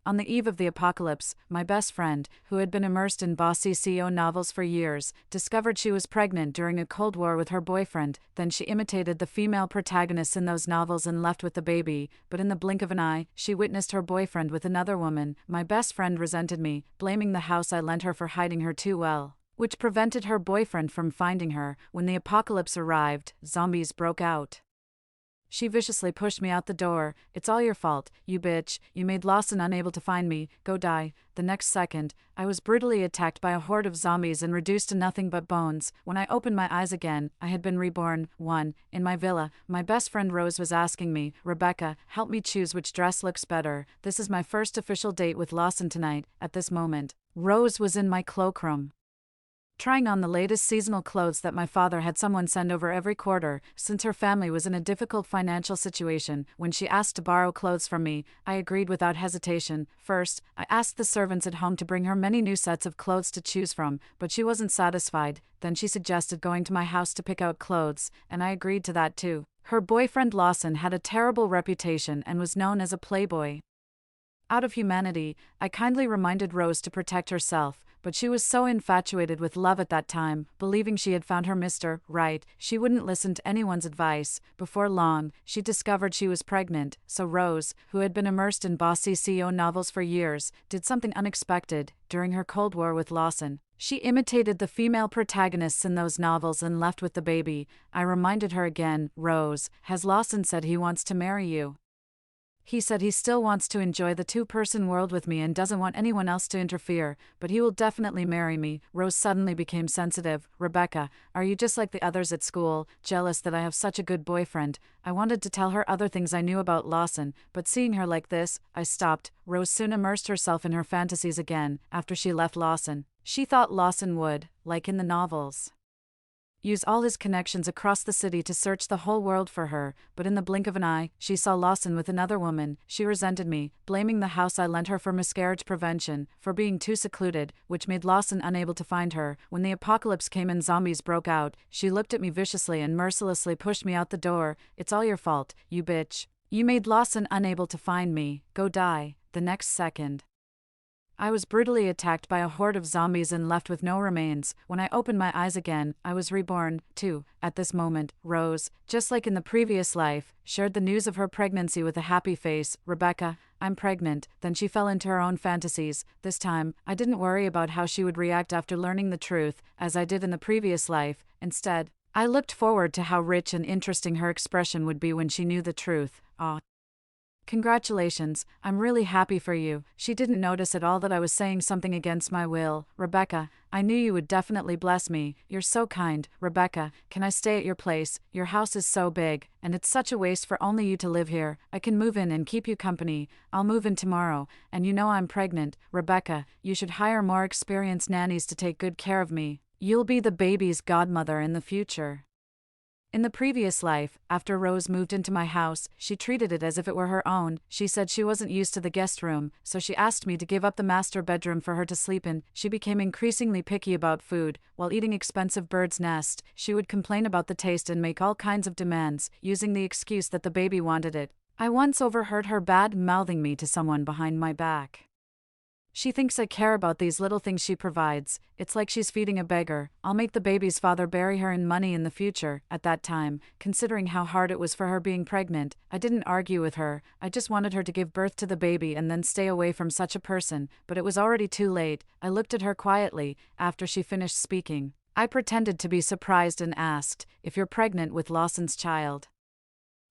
On the eve of the apocalypse, my best friend, who had been immersed in bossy CEO novels for years, discovered she was pregnant during a Cold War with her boyfriend. Then she imitated the female protagonists in those novels and left with the baby, but in the blink of an eye, she witnessed her boyfriend with another woman. My best friend resented me, blaming the house I lent her for hiding her too well, which prevented her boyfriend from finding her. When the apocalypse arrived, zombies broke out. She viciously pushed me out the door. "It's all your fault, you bitch. You made Lawson unable to find me. Go die." The next second, I was brutally attacked by a horde of zombies and reduced to nothing but bones. When I opened my eyes again, I had been reborn. 1. In my villa, my best friend Rose was asking me, "Rebecca, help me choose which dress looks better. This is my first official date with Lawson tonight." At this moment, Rose was in my cloakroom, trying on the latest seasonal clothes that my father had someone send over every quarter, since her family was in a difficult financial situation. When she asked to borrow clothes from me, I agreed without hesitation. First, I asked the servants at home to bring her many new sets of clothes to choose from, but she wasn't satisfied. Then she suggested going to my house to pick out clothes, and I agreed to that too. Her boyfriend Lawson had a terrible reputation and was known as a playboy. Out of humanity, I kindly reminded Rose to protect herself, but she was so infatuated with love at that time, believing she had found her Mr. Right, she wouldn't listen to anyone's advice. Before long, she discovered she was pregnant, so Rose, who had been immersed in bossy CEO novels for years, did something unexpected. During her Cold War with Lawson, she imitated the female protagonists in those novels and left with the baby. I reminded her again, "Rose, has Lawson said he wants to marry you? He said he still wants to enjoy the two-person world with me and doesn't want anyone else to interfere, but he will definitely marry me." Rose suddenly became sensitive. "Rebecca, are you just like the others at school, jealous that I have such a good boyfriend?" I wanted to tell her other things I knew about Lawson, but seeing her like this, I stopped. Rose soon immersed herself in her fantasies again. After she left Lawson, she thought Lawson would, like in the novels, use all his connections across the city to search the whole world for her, but in the blink of an eye, she saw Lawson with another woman. She resented me, blaming the house I lent her for miscarriage prevention, for being too secluded, which made Lawson unable to find her. When the apocalypse came and zombies broke out, she looked at me viciously and mercilessly pushed me out the door. "It's all your fault, you bitch. You made Lawson unable to find me. Go die." The next second, I was brutally attacked by a horde of zombies and left with no remains. When I opened my eyes again, I was reborn, too. At this moment, Rose, just like in the previous life, shared the news of her pregnancy with a happy face. "Rebecca, I'm pregnant." Then she fell into her own fantasies. This time, I didn't worry about how she would react after learning the truth, as I did in the previous life. Instead, I looked forward to how rich and interesting her expression would be when she knew the truth. "Aw, congratulations, I'm really happy for you." She didn't notice at all that I was saying something against my will. "Rebecca, I knew you would definitely bless me. You're so kind. Rebecca, can I stay at your place? Your house is so big, and it's such a waste for only you to live here. I can move in and keep you company. I'll move in tomorrow, and you know I'm pregnant. Rebecca, you should hire more experienced nannies to take good care of me. You'll be the baby's godmother in the future." In the previous life, after Rose moved into my house, she treated it as if it were her own. She said she wasn't used to the guest room, so she asked me to give up the master bedroom for her to sleep in. She became increasingly picky about food. While eating expensive bird's nest, she would complain about the taste and make all kinds of demands, using the excuse that the baby wanted it. I once overheard her bad-mouthing me to someone behind my back. She thinks I care about these little things she provides. It's like she's feeding a beggar. I'll make the baby's father bury her in money in the future. At that time, considering how hard it was for her being pregnant, I didn't argue with her. I just wanted her to give birth to the baby and then stay away from such a person, but it was already too late. I looked at her quietly. After she finished speaking, I pretended to be surprised and asked, "If you're pregnant with Lawson's child,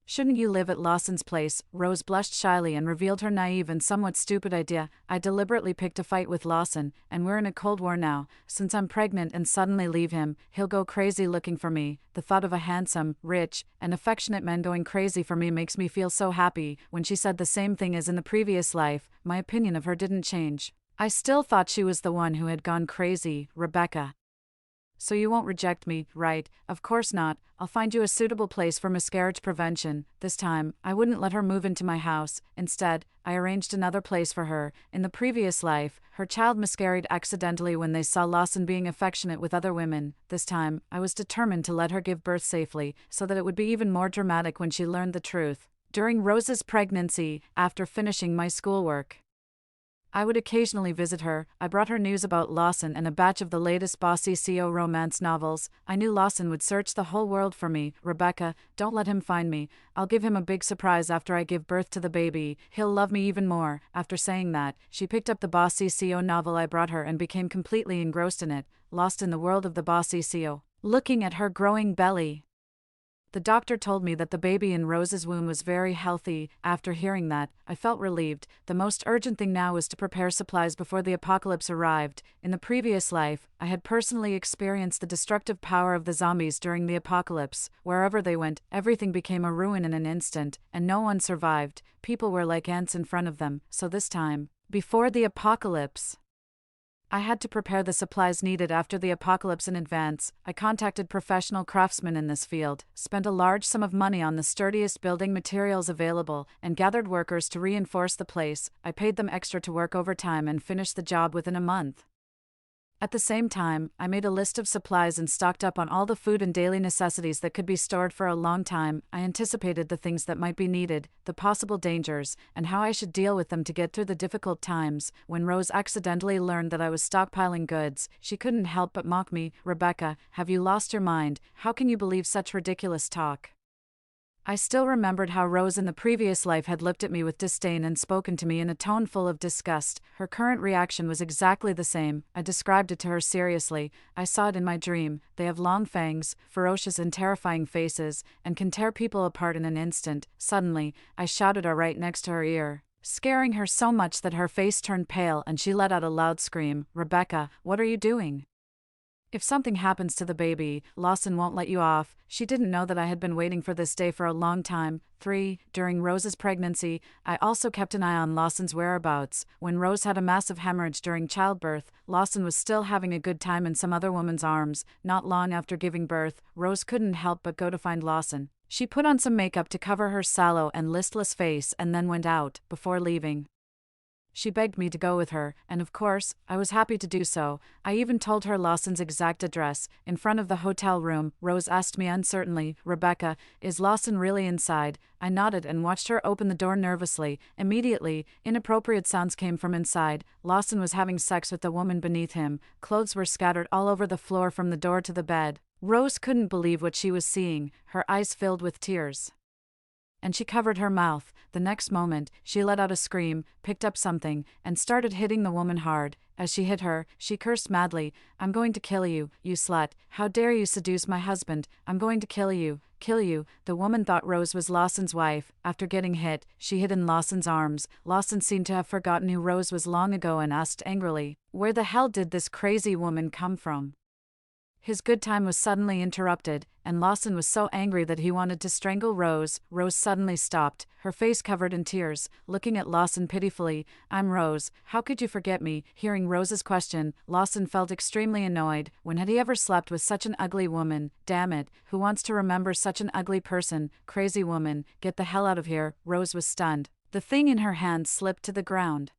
shouldn't you live at Lawson's place?" Rose blushed shyly and revealed her naive and somewhat stupid idea. "I deliberately picked a fight with Lawson, and we're in a Cold War now. Since I'm pregnant and suddenly leave him, he'll go crazy looking for me. The thought of a handsome, rich, and affectionate man going crazy for me makes me feel so happy." When she said the same thing as in the previous life, my opinion of her didn't change. I still thought she was the one who had gone crazy. "Rebecca, so you won't reject me, right?" "Of course not. I'll find you a suitable place for miscarriage prevention." This time, I wouldn't let her move into my house. Instead, I arranged another place for her. In the previous life, her child miscarried accidentally when they saw Lawson being affectionate with other women. This time, I was determined to let her give birth safely, so that it would be even more dramatic when she learned the truth. During Rose's pregnancy, after finishing my schoolwork, I would occasionally visit her. I brought her news about Lawson and a batch of the latest Bossy CO romance novels. I knew Lawson would search the whole world for me. Rebecca, don't let him find me. I'll give him a big surprise after I give birth to the baby. He'll love me even more. After saying that, she picked up the Bossy CO novel I brought her and became completely engrossed in it, lost in the world of the Bossy CO. Looking at her growing belly. The doctor told me that the baby in Rose's womb was very healthy. After hearing that, I felt relieved. The most urgent thing now was to prepare supplies before the apocalypse arrived. In the previous life, I had personally experienced the destructive power of the zombies during the apocalypse. Wherever they went, everything became a ruin in an instant, and no one survived. People were like ants in front of them. So this time, before the apocalypse, I had to prepare the supplies needed after the apocalypse in advance. I contacted professional craftsmen in this field, spent a large sum of money on the sturdiest building materials available, and gathered workers to reinforce the place. I paid them extra to work overtime and finished the job within a month. At the same time, I made a list of supplies and stocked up on all the food and daily necessities that could be stored for a long time. I anticipated the things that might be needed, the possible dangers, and how I should deal with them to get through the difficult times. When Rose accidentally learned that I was stockpiling goods, she couldn't help but mock me. Rebecca, have you lost your mind? How can you believe such ridiculous talk? I still remembered how Rose in the previous life had looked at me with disdain and spoken to me in a tone full of disgust. Her current reaction was exactly the same. I described it to her seriously. I saw it in my dream. They have long fangs, ferocious and terrifying faces, and can tear people apart in an instant. Suddenly, I shouted right next to her ear, scaring her so much that her face turned pale and she let out a loud scream. Rebecca, what are you doing? If something happens to the baby, Lawson won't let you off. She didn't know that I had been waiting for this day for a long time. 3. During Rose's pregnancy, I also kept an eye on Lawson's whereabouts. When Rose had a massive hemorrhage during childbirth, Lawson was still having a good time in some other woman's arms. Not long after giving birth, Rose couldn't help but go to find Lawson. She put on some makeup to cover her sallow and listless face and then went out. Before leaving, she begged me to go with her, and of course, I was happy to do so. I even told her Lawson's exact address. In front of the hotel room, Rose asked me uncertainly, Rebecca, is Lawson really inside? I nodded and watched her open the door nervously. Immediately, inappropriate sounds came from inside. Lawson was having sex with the woman beneath him. Clothes were scattered all over the floor from the door to the bed. Rose couldn't believe what she was seeing. Her eyes filled with tears, and she covered her mouth. The next moment, she let out a scream, picked up something, and started hitting the woman hard. As she hit her, she cursed madly, I'm going to kill you, you slut. How dare you seduce my husband? I'm going to kill you. Kill you. The woman thought Rose was Lawson's wife. After getting hit, she hid in Lawson's arms. Lawson seemed to have forgotten who Rose was long ago and asked angrily, where the hell did this crazy woman come from? His good time was suddenly interrupted, and Lawson was so angry that he wanted to strangle Rose. Rose suddenly stopped, her face covered in tears, looking at Lawson pitifully. I'm Rose, how could you forget me? Hearing Rose's question, Lawson felt extremely annoyed. When had he ever slept with such an ugly woman? Damn it, who wants to remember such an ugly person? Crazy woman, get the hell out of here. Rose was stunned. The thing in her hand slipped to the ground.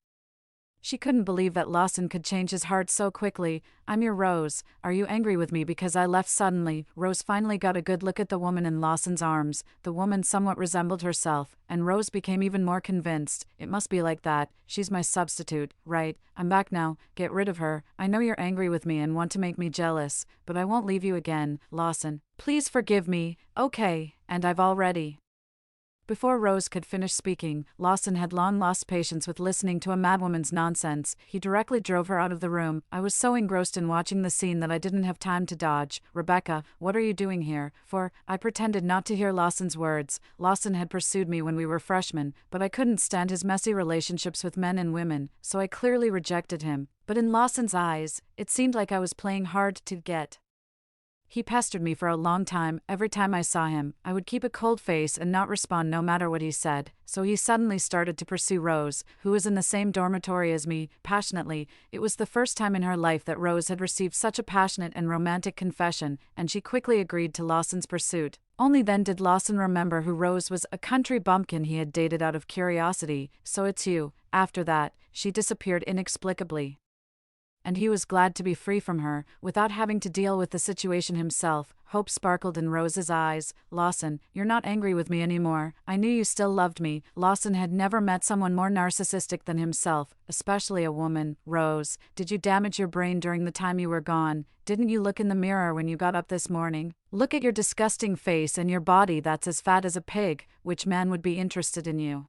She couldn't believe that Lawson could change his heart so quickly. I'm your Rose. Are you angry with me because I left suddenly? Rose finally got a good look at the woman in Lawson's arms. The woman somewhat resembled herself, and Rose became even more convinced. It must be like that. She's my substitute, right? I'm back now. Get rid of her. I know you're angry with me and want to make me jealous, but I won't leave you again, Lawson. Please forgive me. Okay, and I've already. Before Rose could finish speaking, Lawson had long lost patience with listening to a madwoman's nonsense. He directly drove her out of the room. I was so engrossed in watching the scene that I didn't have time to dodge. Rebecca, what are you doing here? I pretended not to hear Lawson's words. Lawson had pursued me when we were freshmen, but I couldn't stand his messy relationships with men and women, so I clearly rejected him. But in Lawson's eyes, it seemed like I was playing hard to get. He pestered me for a long time. Every time I saw him, I would keep a cold face and not respond no matter what he said. So he suddenly started to pursue Rose, who was in the same dormitory as me, passionately. It was the first time in her life that Rose had received such a passionate and romantic confession, and she quickly agreed to Lawson's pursuit. Only then did Lawson remember who Rose was, a country bumpkin he had dated out of curiosity. So it's you. After that, she disappeared inexplicably. and he was glad to be free from her, without having to deal with the situation himself. Hope sparkled in Rose's eyes. Lawson, you're not angry with me anymore. I knew you still loved me. Lawson had never met someone more narcissistic than himself, especially a woman. Rose, did you damage your brain during the time you were gone? Didn't you look in the mirror when you got up this morning? Look at your disgusting face and your body that's as fat as a pig. Which man would be interested in you?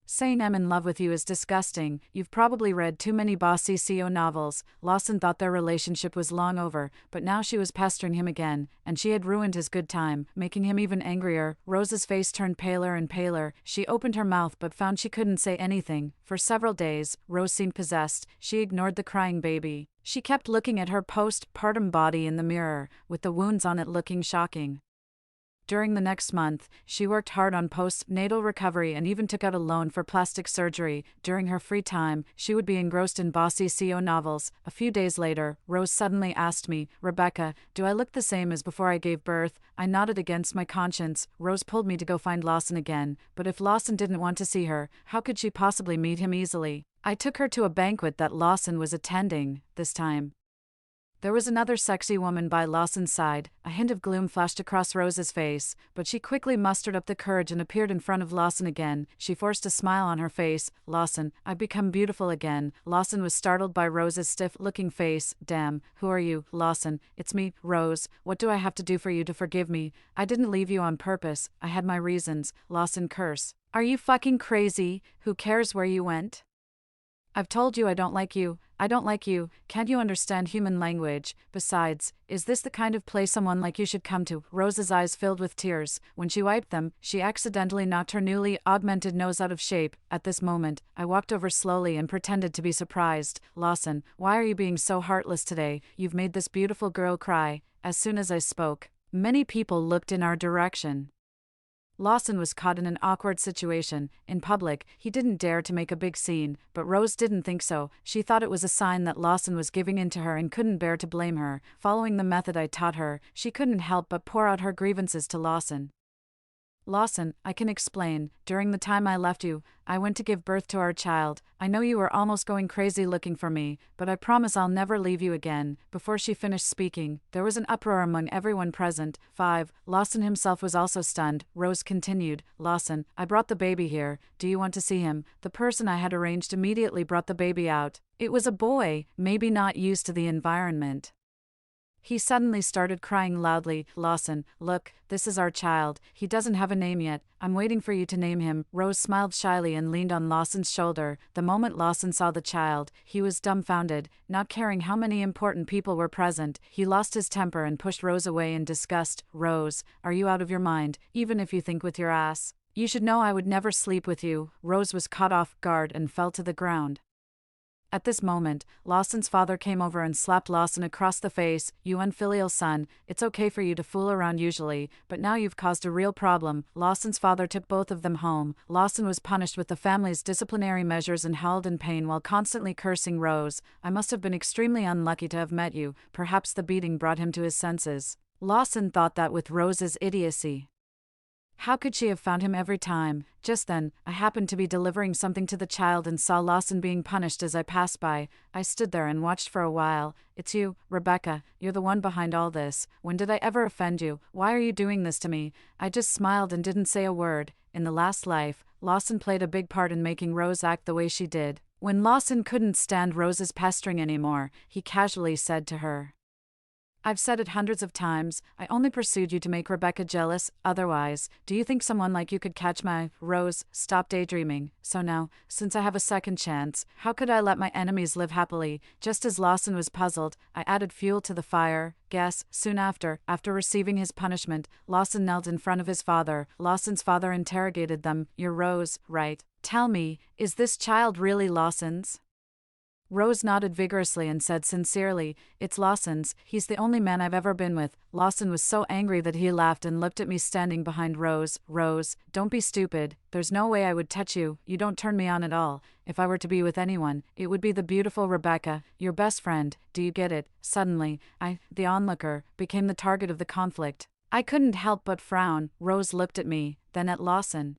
Saying I'm in love with you is disgusting. You've probably read too many bossy CEO novels. Lawson thought their relationship was long over, but now she was pestering him again, and she had ruined his good time, making him even angrier. Rose's face turned paler and paler. She opened her mouth but found she couldn't say anything. For several days, Rose seemed possessed. She ignored the crying baby. She kept looking at her postpartum body in the mirror, with the wounds on it looking shocking. During the next month, she worked hard on postnatal recovery and even took out a loan for plastic surgery. During her free time, she would be engrossed in bossy CEO novels. A few days later, Rose suddenly asked me, Rebecca, do I look the same as before I gave birth? I nodded against my conscience. Rose pulled me to go find Lawson again, but if Lawson didn't want to see her, how could she possibly meet him easily? I took her to a banquet that Lawson was attending. This time, there was another sexy woman by Lawson's side. A hint of gloom flashed across Rose's face, but she quickly mustered up the courage and appeared in front of Lawson again. She forced a smile on her face. Lawson, I've become beautiful again. Lawson was startled by Rose's stiff-looking face. Damn, who are you? Lawson, it's me, Rose. What do I have to do for you to forgive me? I didn't leave you on purpose. I had my reasons. Lawson curse. Are you fucking crazy? Who cares where you went? I've told you I don't like you. I don't like you. Can't you understand human language? Besides, is this the kind of place someone like you should come to? Rose's eyes filled with tears. When she wiped them, she accidentally knocked her newly augmented nose out of shape. At this moment, I walked over slowly and pretended to be surprised. Lawson, why are you being so heartless today? You've made this beautiful girl cry. As soon as I spoke, many people looked in our direction. Lawson was caught in an awkward situation. In public, he didn't dare to make a big scene, but Rose didn't think so. She thought it was a sign that Lawson was giving in to her and couldn't bear to blame her. Following the method I taught her, she couldn't help but pour out her grievances to Lawson. Lawson, I can explain. During the time I left you, I went to give birth to our child. I know you were almost going crazy looking for me, but I promise I'll never leave you again. Before she finished speaking, there was an uproar among everyone present. 5. Lawson himself was also stunned. Rose continued, Lawson, I brought the baby here. Do you want to see him? The person I had arranged immediately brought the baby out. It was a boy, maybe not used to the environment. He suddenly started crying loudly. Lawson, look, this is our child. He doesn't have a name yet. I'm waiting for you to name him. Rose smiled shyly and leaned on Lawson's shoulder. The moment Lawson saw the child, he was dumbfounded. Not caring how many important people were present, he lost his temper and pushed Rose away in disgust. Rose, are you out of your mind, even if you think with your ass? You should know I would never sleep with you. Rose was caught off guard and fell to the ground. At this moment, Lawson's father came over and slapped Lawson across the face. You unfilial son, it's okay for you to fool around usually, but now you've caused a real problem. Lawson's father took both of them home. Lawson was punished with the family's disciplinary measures and howled in pain while constantly cursing Rose. I must have been extremely unlucky to have met you. Perhaps the beating brought him to his senses. Lawson thought that with Rose's idiocy. How could she have found him every time? Just then, I happened to be delivering something to the child and saw Lawson being punished as I passed by. I stood there and watched for a while. It's you, Rebecca. You're the one behind all this. When did I ever offend you? Why are you doing this to me? I just smiled and didn't say a word. In the last life, Lawson played a big part in making Rose act the way she did. When Lawson couldn't stand Rose's pestering anymore, he casually said to her, I've said it hundreds of times, I only pursued you to make Rebecca jealous, otherwise, do you think someone like you could catch my Rose? Stop daydreaming. So now, since I have a second chance, how could I let my enemies live happily? Just as Lawson was puzzled, I added fuel to the fire. Guess, soon after receiving his punishment, Lawson knelt in front of his father. Lawson's father interrogated them, You're Rose, right? Tell me, is this child really Lawson's? Rose nodded vigorously and said sincerely, It's Lawson's, he's the only man I've ever been with. Lawson was so angry that he laughed and looked at me standing behind Rose. Rose, don't be stupid, there's no way I would touch you, you don't turn me on at all. If I were to be with anyone, it would be the beautiful Rebecca, your best friend, do you get it? Suddenly, the onlooker, became the target of the conflict. I couldn't help but frown. Rose looked at me, then at Lawson.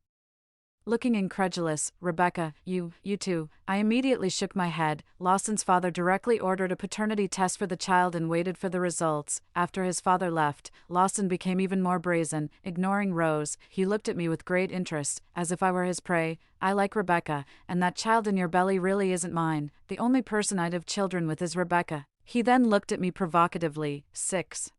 Looking incredulous, Rebecca, you too. I immediately shook my head. Lawson's father directly ordered a paternity test for the child and waited for the results. After his father left, Lawson became even more brazen. Ignoring Rose, he looked at me with great interest, as if I were his prey. I like Rebecca, and that child in your belly really isn't mine. The only person I'd have children with is Rebecca. He then looked at me provocatively. 6.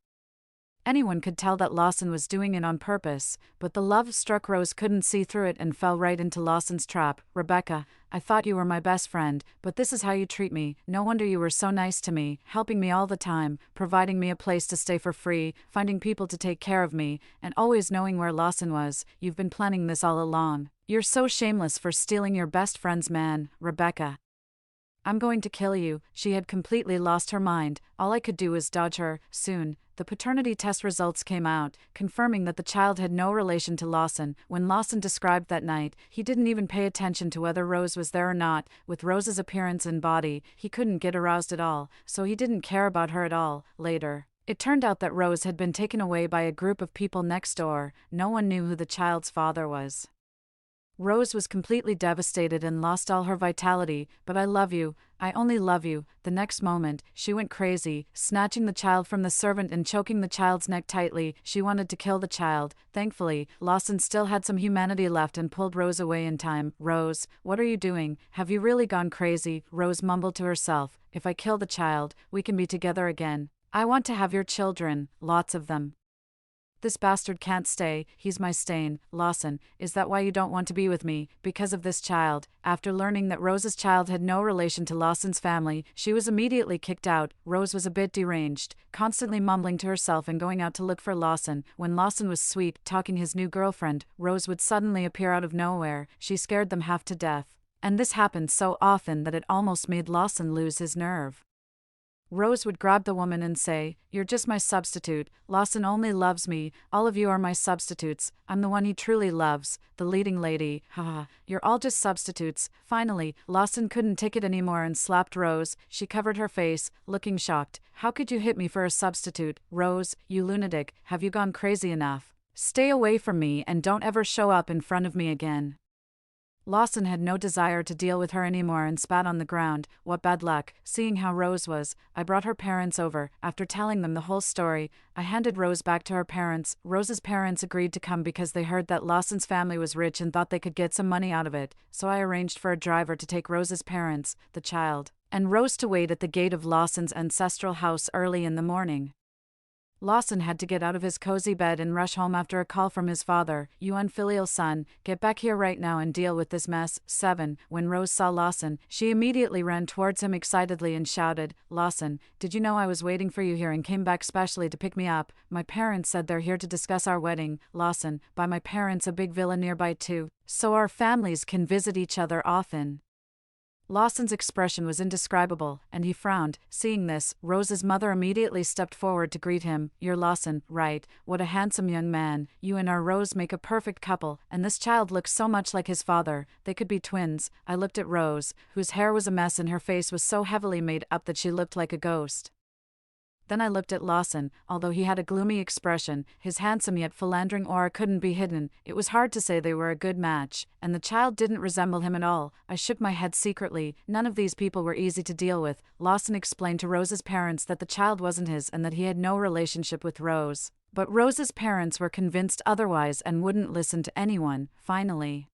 Anyone could tell that Lawson was doing it on purpose, but the love-struck Rose couldn't see through it and fell right into Lawson's trap. Rebecca, I thought you were my best friend, but this is how you treat me. No wonder you were so nice to me, helping me all the time, providing me a place to stay for free, finding people to take care of me, and always knowing where Lawson was. You've been planning this all along. You're so shameless for stealing your best friend's man, Rebecca. I'm going to kill you. She had completely lost her mind. All I could do was dodge her. Soon, the paternity test results came out, confirming that the child had no relation to Lawson. When Lawson described that night, he didn't even pay attention to whether Rose was there or not. With Rose's appearance and body, he couldn't get aroused at all, so he didn't care about her at all. Later, it turned out that Rose had been taken away by a group of people next door. No one knew who the child's father was. Rose was completely devastated and lost all her vitality. But I love you. I only love you. The next moment, she went crazy, snatching the child from the servant and choking the child's neck tightly. She wanted to kill the child. Thankfully, Lawson still had some humanity left and pulled Rose away in time. Rose, what are you doing? Have you really gone crazy? Rose mumbled to herself. If I kill the child, we can be together again. I want to have your children, lots of them. This bastard can't stay, he's my stain. Lawson, is that why you don't want to be with me? Because of this child. After learning that Rose's child had no relation to Lawson's family, she was immediately kicked out. Rose was a bit deranged, constantly mumbling to herself and going out to look for Lawson. When Lawson was sweet-talking his new girlfriend, Rose would suddenly appear out of nowhere. She scared them half to death. And this happened so often that it almost made Lawson lose his nerve. Rose would grab the woman and say, "You're just my substitute. Lawson only loves me. All of you are my substitutes. I'm the one he truly loves, the leading lady. Haha, you're all just substitutes." Finally, Lawson couldn't take it anymore and slapped Rose. She covered her face, looking shocked. "How could you hit me for a substitute? Rose, you lunatic, have you gone crazy enough? Stay away from me and don't ever show up in front of me again." Lawson had no desire to deal with her anymore and spat on the ground. What bad luck. Seeing how Rose was, I brought her parents over. After telling them the whole story, I handed Rose back to her parents. Rose's parents agreed to come because they heard that Lawson's family was rich and thought they could get some money out of it, so I arranged for a driver to take Rose's parents, the child, and Rose to wait at the gate of Lawson's ancestral house early in the morning. Lawson had to get out of his cozy bed and rush home after a call from his father. "You unfilial son, get back here right now and deal with this mess." 7. When Rose saw Lawson, she immediately ran towards him excitedly and shouted, "Lawson, did you know I was waiting for you here and came back specially to pick me up? My parents said they're here to discuss our wedding." Lawson, by my parents a big villa nearby too, so our families can visit each other often. Lawson's expression was indescribable, and he frowned. Seeing this, Rose's mother immediately stepped forward to greet him. "You're Lawson, right? What a handsome young man. You and our Rose make a perfect couple, and this child looks so much like his father. They could be twins." I looked at Rose, whose hair was a mess and her face was so heavily made up that she looked like a ghost. Then I looked at Lawson. Although he had a gloomy expression, his handsome yet philandering aura couldn't be hidden. It was hard to say they were a good match, and the child didn't resemble him at all. I shook my head secretly. None of these people were easy to deal with. Lawson explained to Rose's parents that the child wasn't his and that he had no relationship with Rose. But Rose's parents were convinced otherwise and wouldn't listen to anyone. Finally,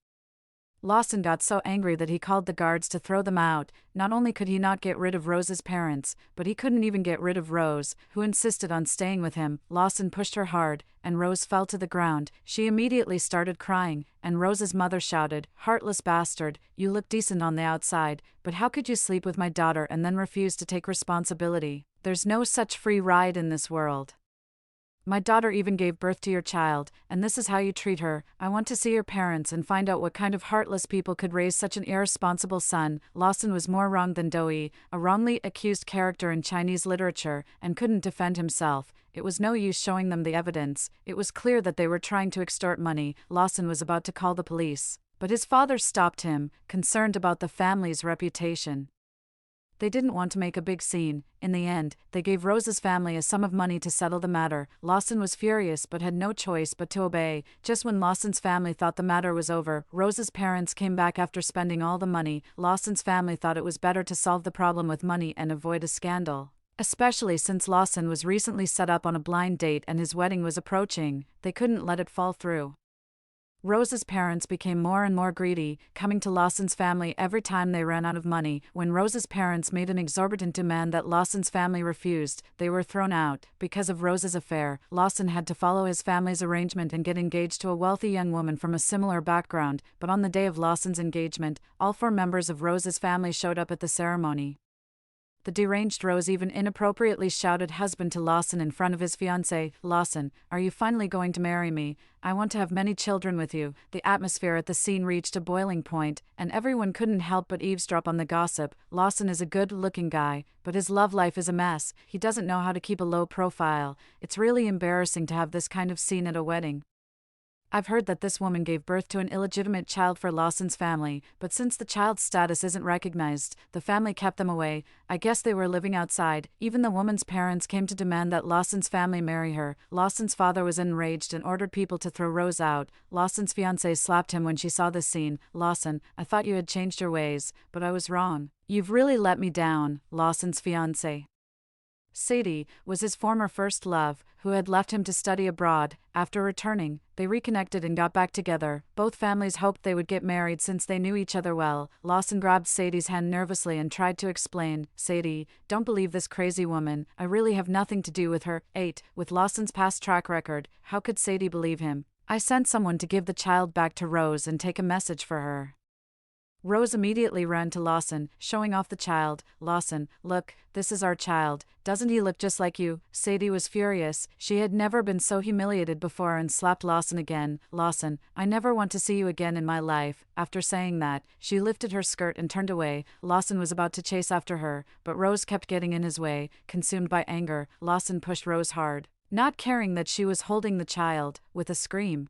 Lawson got so angry that he called the guards to throw them out. Not only could he not get rid of Rose's parents, but he couldn't even get rid of Rose, who insisted on staying with him. Lawson pushed her hard, and Rose fell to the ground. She immediately started crying, and Rose's mother shouted, "Heartless bastard, you look decent on the outside, but how could you sleep with my daughter and then refuse to take responsibility? There's no such free ride in this world. My daughter even gave birth to your child, and this is how you treat her. I want to see your parents and find out what kind of heartless people could raise such an irresponsible son." Lawson was more wrong than Doi, a wrongly accused character in Chinese literature, and couldn't defend himself. It was no use showing them the evidence. It was clear that they were trying to extort money. Lawson was about to call the police, but his father stopped him, concerned about the family's reputation. They didn't want to make a big scene. In the end, they gave Rose's family a sum of money to settle the matter. Lawson was furious but had no choice but to obey. Just when Lawson's family thought the matter was over, Rose's parents came back after spending all the money. Lawson's family thought it was better to solve the problem with money and avoid a scandal. Especially since Lawson was recently set up on a blind date and his wedding was approaching, they couldn't let it fall through. Rose's parents became more and more greedy, coming to Lawson's family every time they ran out of money. When Rose's parents made an exorbitant demand that Lawson's family refused, they were thrown out. Because of Rose's affair, Lawson had to follow his family's arrangement and get engaged to a wealthy young woman from a similar background, but on the day of Lawson's engagement, all 4 members of Rose's family showed up at the ceremony. The deranged Rose even inappropriately shouted husband to Lawson in front of his fiancée. "Lawson, are you finally going to marry me? I want to have many children with you." The atmosphere at the scene reached a boiling point, and everyone couldn't help but eavesdrop on the gossip. Lawson is a good-looking guy, but his love life is a mess. He doesn't know how to keep a low profile. It's really embarrassing to have this kind of scene at a wedding. I've heard that this woman gave birth to an illegitimate child for Lawson's family, but since the child's status isn't recognized, the family kept them away. I guess they were living outside. Even the woman's parents came to demand that Lawson's family marry her. Lawson's father was enraged and ordered people to throw Rose out. Lawson's fiancée slapped him when she saw this scene. "Lawson, I thought you had changed your ways, but I was wrong. You've really let me down." Lawson's fiancée, Sadie, was his former first love, who had left him to study abroad. After returning, they reconnected and got back together. Both families hoped they would get married since they knew each other well. Lawson grabbed Sadie's hand nervously and tried to explain. "Sadie, don't believe this crazy woman. I really have nothing to do with her." 8. With Lawson's past track record, how could Sadie believe him? "I sent someone to give the child back to Rose and take a message for her." Rose immediately ran to Lawson, showing off the child. "Lawson, look, this is our child. Doesn't he look just like you?" Sadie was furious. She had never been so humiliated before and slapped Lawson again. "Lawson, I never want to see you again in my life." After saying that, she lifted her skirt and turned away. Lawson was about to chase after her, but Rose kept getting in his way. Consumed by anger, Lawson pushed Rose hard, not caring that she was holding the child. With a scream,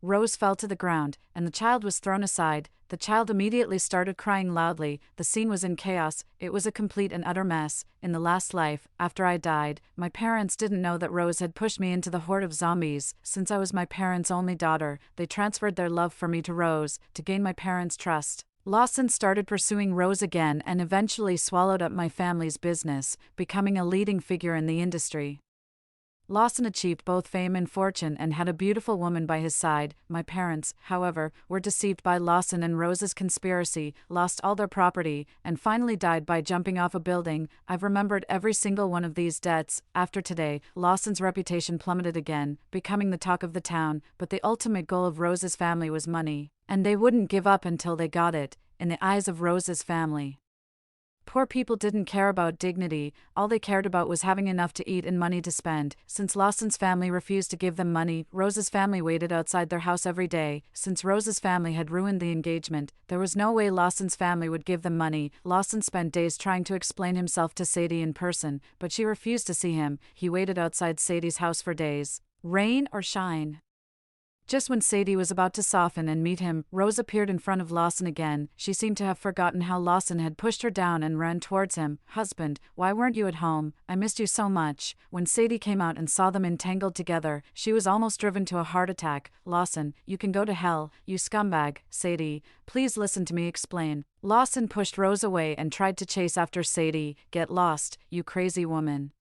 Rose fell to the ground, and the child was thrown aside. The child immediately started crying loudly. The scene was in chaos. It was a complete and utter mess. "In the last life, after I died, my parents didn't know that Rose had pushed me into the horde of zombies. Since I was my parents' only daughter, they transferred their love for me to Rose, to gain my parents' trust. Lawson started pursuing Rose again and eventually swallowed up my family's business, becoming a leading figure in the industry. Lawson achieved both fame and fortune and had a beautiful woman by his side. My parents, however, were deceived by Lawson and Rose's conspiracy, lost all their property, and finally died by jumping off a building. I've remembered every single one of these deaths. After today, Lawson's reputation plummeted again, becoming the talk of the town, but the ultimate goal of Rose's family was money, and they wouldn't give up until they got it. In the eyes of Rose's family, poor people didn't care about dignity. All they cared about was having enough to eat and money to spend. Since Lawson's family refused to give them money, Rose's family waited outside their house every day. Since Rose's family had ruined the engagement, there was no way Lawson's family would give them money. Lawson spent days trying to explain himself to Sadie in person, but she refused to see him. He waited outside Sadie's house for days, rain or shine. Just when Sadie was about to soften and meet him, Rose appeared in front of Lawson again. She seemed to have forgotten how Lawson had pushed her down and ran towards him. "Husband, why weren't you at home? I missed you so much." When Sadie came out and saw them entangled together, she was almost driven to a heart attack. "Lawson, you can go to hell, you scumbag." "Sadie, please listen to me explain." Lawson pushed Rose away and tried to chase after Sadie. "Get lost, you crazy woman."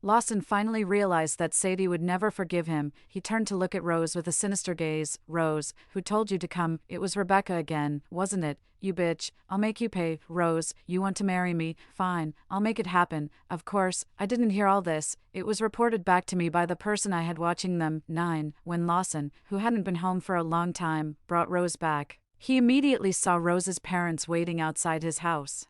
Lawson finally realized that Sadie would never forgive him. He turned to look at Rose with a sinister gaze. "Rose, who told you to come?" "It was Rebecca again, wasn't it? You bitch, I'll make you pay." "Rose, you want to marry me? Fine, I'll make it happen." "Of course, I didn't hear all this. It was reported back to me by the person I had watching them." 9. When Lawson, who hadn't been home for a long time, brought Rose back, he immediately saw Rose's parents waiting outside his house.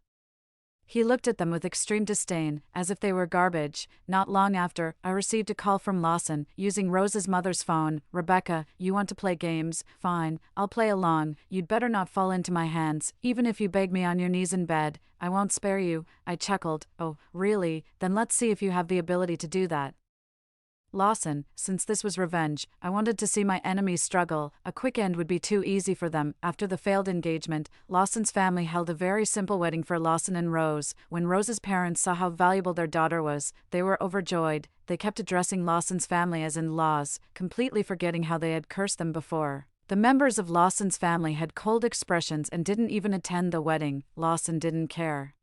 He looked at them with extreme disdain, as if they were garbage. Not long after, I received a call from Lawson, using Rose's mother's phone. "Rebecca, you want to play games? Fine, I'll play along. You'd better not fall into my hands, even if you beg me on your knees in bed. I won't spare you." I chuckled. "Oh, really? Then let's see if you have the ability to do that." Lawson, since this was revenge, I wanted to see my enemies struggle. A quick end would be too easy for them. After the failed engagement, Lawson's family held a very simple wedding for Lawson and Rose. When Rose's parents saw how valuable their daughter was, they were overjoyed. They kept addressing Lawson's family as in-laws, completely forgetting how they had cursed them before. The members of Lawson's family had cold expressions and didn't even attend the wedding. Lawson didn't care.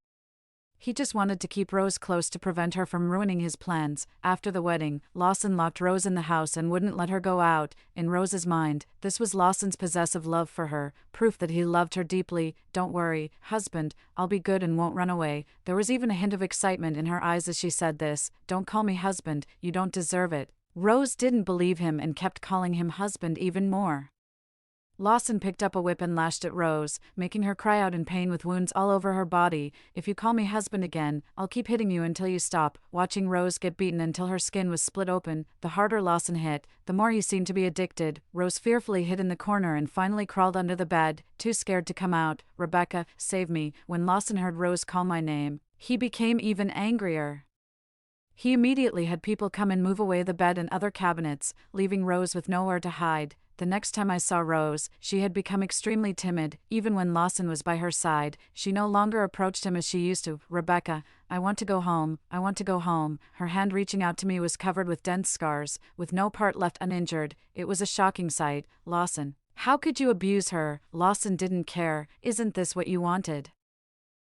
He just wanted to keep Rose close to prevent her from ruining his plans. After the wedding, Lawson locked Rose in the house and wouldn't let her go out. In Rose's mind, this was Lawson's possessive love for her, proof that he loved her deeply. "Don't worry, husband, I'll be good and won't run away." There was even a hint of excitement in her eyes as she said this. "Don't call me husband, you don't deserve it." Rose didn't believe him and kept calling him husband even more. Lawson picked up a whip and lashed at Rose, making her cry out in pain with wounds all over her body. "If you call me husband again, I'll keep hitting you until you stop." Watching Rose get beaten until her skin was split open, the harder Lawson hit, the more he seemed to be addicted. Rose fearfully hid in the corner and finally crawled under the bed, too scared to come out. "Rebecca, save me." When Lawson heard Rose call my name, he became even angrier. He immediately had people come and move away the bed and other cabinets, leaving Rose with nowhere to hide. The next time I saw Rose, she had become extremely timid. Even when Lawson was by her side, she no longer approached him as she used to. "Rebecca, I want to go home. I want to go home." Her hand reaching out to me was covered with dense scars, with no part left uninjured. It was a shocking sight. "Lawson, how could you abuse her?" Lawson didn't care. "Isn't this what you wanted?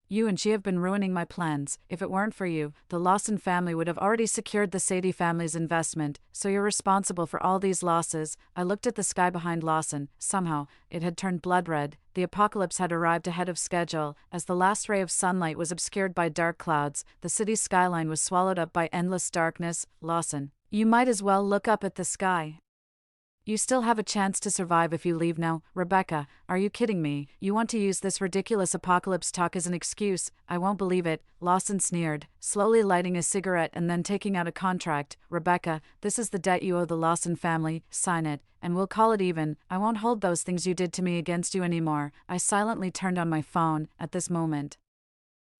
You and she have been ruining my plans. If it weren't for you, the Lawson family would have already secured the Sadie family's investment, so you're responsible for all these losses." I looked at the sky behind Lawson. Somehow, it had turned blood red. The apocalypse had arrived ahead of schedule. As the last ray of sunlight was obscured by dark clouds, the city's skyline was swallowed up by endless darkness. "Lawson, you might as well look up at the sky. You still have a chance to survive if you leave now." "Rebecca, are you kidding me? You want to use this ridiculous apocalypse talk as an excuse?" "I won't believe it," Lawson sneered, slowly lighting a cigarette and then taking out a contract. "Rebecca, this is the debt you owe the Lawson family. Sign it, and we'll call it even. I won't hold those things you did to me against you anymore." I silently turned on my phone. At this moment,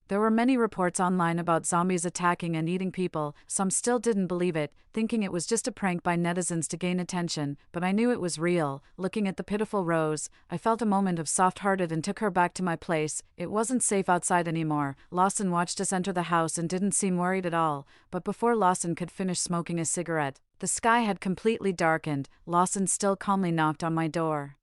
there were many reports online about zombies attacking and eating people. Some still didn't believe it, thinking it was just a prank by netizens to gain attention, but I knew it was real. Looking at the pitiful Rose, I felt a moment of soft-hearted and took her back to my place. It wasn't safe outside anymore. Lawson watched us enter the house and didn't seem worried at all, but before Lawson could finish smoking a cigarette, the sky had completely darkened. Lawson still calmly knocked on my door.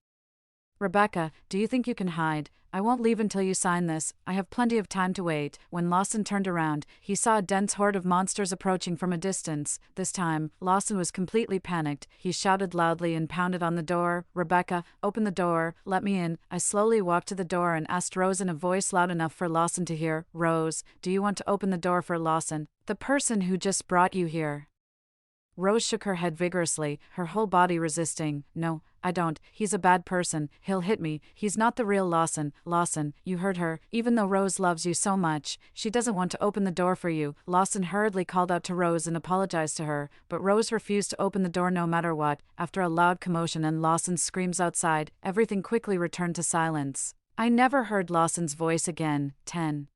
"Rebecca, do you think you can hide? I won't leave until you sign this. I have plenty of time to wait." When Lawson turned around, he saw a dense horde of monsters approaching from a distance. This time, Lawson was completely panicked. He shouted loudly and pounded on the door. "Rebecca, open the door. Let me in." I slowly walked to the door and asked Rose in a voice loud enough for Lawson to hear. "Rose, do you want to open the door for Lawson, the person who just brought you here?" Rose shook her head vigorously, her whole body resisting. "No, I don't. He's a bad person. He'll hit me. He's not the real Lawson." "Lawson, you heard her. Even though Rose loves you so much, she doesn't want to open the door for you." Lawson hurriedly called out to Rose and apologized to her, but Rose refused to open the door no matter what. After a loud commotion and Lawson's screams outside, everything quickly returned to silence. I never heard Lawson's voice again. 10.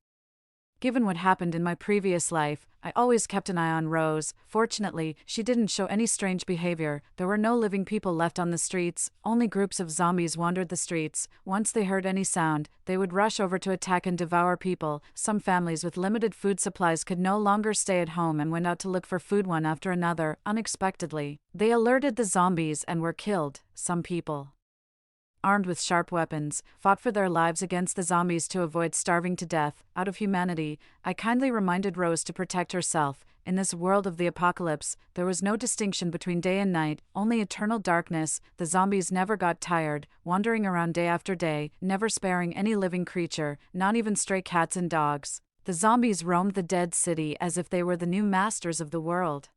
Given what happened in my previous life, I always kept an eye on Rose. Fortunately, she didn't show any strange behavior. There were no living people left on the streets. Only groups of zombies wandered the streets. Once they heard any sound, they would rush over to attack and devour people. Some families with limited food supplies could no longer stay at home and went out to look for food one after another. Unexpectedly, they alerted the zombies and were killed. Some people, armed with sharp weapons, fought for their lives against the zombies to avoid starving to death. Out of humanity, I kindly reminded Rose to protect herself. In this world of the apocalypse, there was no distinction between day and night, only eternal darkness. The zombies never got tired, wandering around day after day, never sparing any living creature, not even stray cats and dogs. The zombies roamed the dead city as if they were the new masters of the world.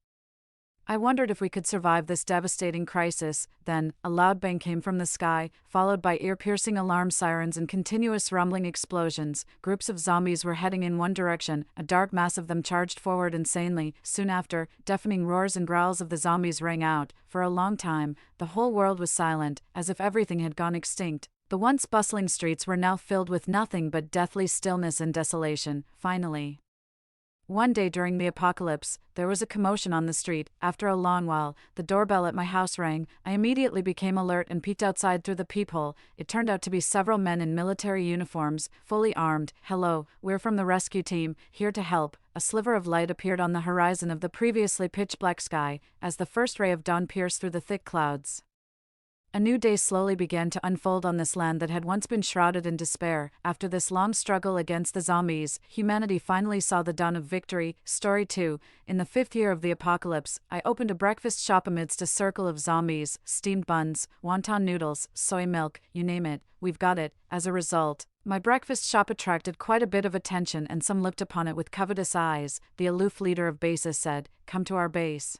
I wondered if we could survive this devastating crisis. Then, a loud bang came from the sky, followed by ear-piercing alarm sirens and continuous rumbling explosions. Groups of zombies were heading in one direction. A dark mass of them charged forward insanely. Soon after, deafening roars and growls of the zombies rang out. For a long time, the whole world was silent, as if everything had gone extinct. The once bustling streets were now filled with nothing but deathly stillness and desolation. Finally, One day during the apocalypse, there was a commotion on the street. After a long while, the doorbell at my house rang. I immediately became alert and peeked outside through the peephole. It turned out to be several men in military uniforms, fully armed. "Hello, we're from the rescue team, here to help." A sliver of light appeared on the horizon of the previously pitch-black sky, as the first ray of dawn pierced through the thick clouds. A new day slowly began to unfold on this land that had once been shrouded in despair. After this long struggle against the zombies, humanity finally saw the dawn of victory. Story 2. In the 5th year of the apocalypse, I opened a breakfast shop amidst a circle of zombies. Steamed buns, wonton noodles, soy milk, you name it, we've got it. As a result, my breakfast shop attracted quite a bit of attention, and some looked upon it with covetous eyes. The aloof leader of bases said, "Come to our base.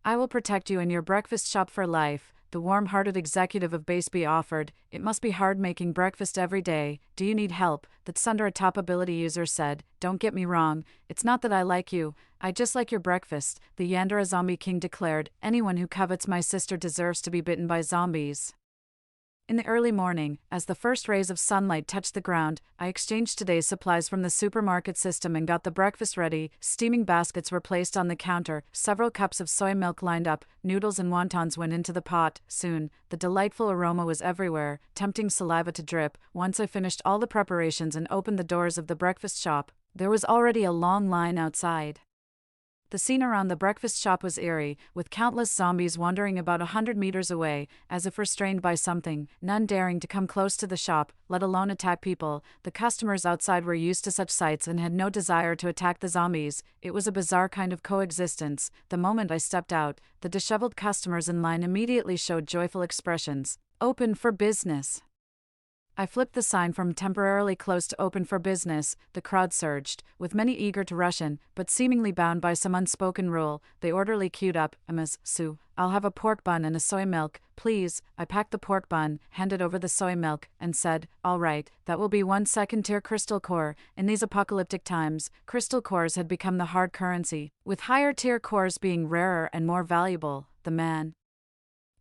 I will protect you and your breakfast shop for life." The warm-hearted executive of Base B offered. "It must be hard making breakfast every day. Do you need help?" That Sunder, a top ability user, said. "Don't get me wrong, it's not that I like you, I just like your breakfast," the Yandera Zombie King declared. "Anyone who covets my sister deserves to be bitten by zombies." In the early morning, as the first rays of sunlight touched the ground, I exchanged today's supplies from the supermarket system and got the breakfast ready. Steaming baskets were placed on the counter, several cups of soy milk lined up, noodles and wontons went into the pot. Soon, the delightful aroma was everywhere, tempting saliva to drip. Once I finished all the preparations and opened the doors of the breakfast shop, there was already a long line outside. The scene around the breakfast shop was eerie, with countless zombies wandering about 100 meters away, as if restrained by something, none daring to come close to the shop, let alone attack people. The customers outside were used to such sights and had no desire to attack the zombies. It was a bizarre kind of coexistence. The moment I stepped out, the disheveled customers in line immediately showed joyful expressions. "Open for business." I flipped the sign from temporarily closed to open for business. The crowd surged, with many eager to rush in, but seemingly bound by some unspoken rule. The orderly queued up. "Ms. Sue, I'll have a pork bun and a soy milk, please." I packed the pork bun, handed over the soy milk, and said, "All right, that will be 1 second-tier crystal core." In these apocalyptic times, crystal cores had become the hard currency, with higher-tier cores being rarer and more valuable. The man,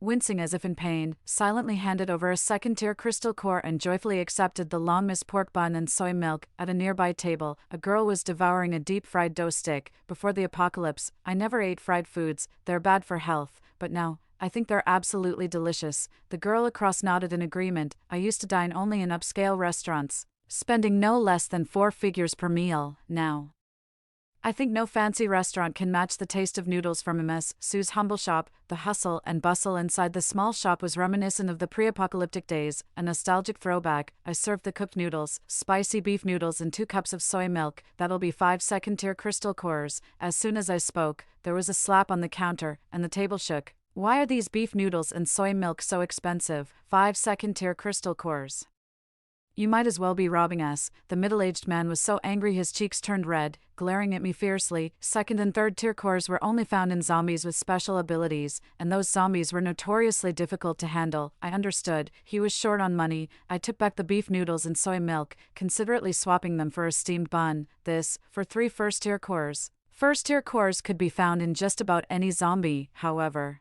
wincing as if in pain, silently handed over a second-tier crystal core and joyfully accepted the long-missed pork bun and soy milk. At a nearby table, a girl was devouring a deep-fried dough stick. Before the apocalypse, I never ate fried foods, they're bad for health, but now, I think they're absolutely delicious. The girl across nodded in agreement. I used to dine only in upscale restaurants, spending no less than 4 figures per meal. Now, I think no fancy restaurant can match the taste of noodles from Ms. Sue's humble shop. The hustle and bustle inside the small shop was reminiscent of the pre-apocalyptic days, a nostalgic throwback. I served the cooked noodles, spicy beef noodles and 2 cups of soy milk. "That'll be 5 second-tier crystal cores." As soon as I spoke, there was a slap on the counter, and the table shook. "Why are these beef noodles and soy milk so expensive? 5 second-tier crystal cores. You might as well be robbing us." The middle-aged man was so angry his cheeks turned red, glaring at me fiercely. Second and third-tier cores were only found in zombies with special abilities, and those zombies were notoriously difficult to handle. I understood. He was short on money. I took back the beef noodles and soy milk, considerately swapping them for a steamed bun. This, for 3 first-tier cores. First-tier cores could be found in just about any zombie, however.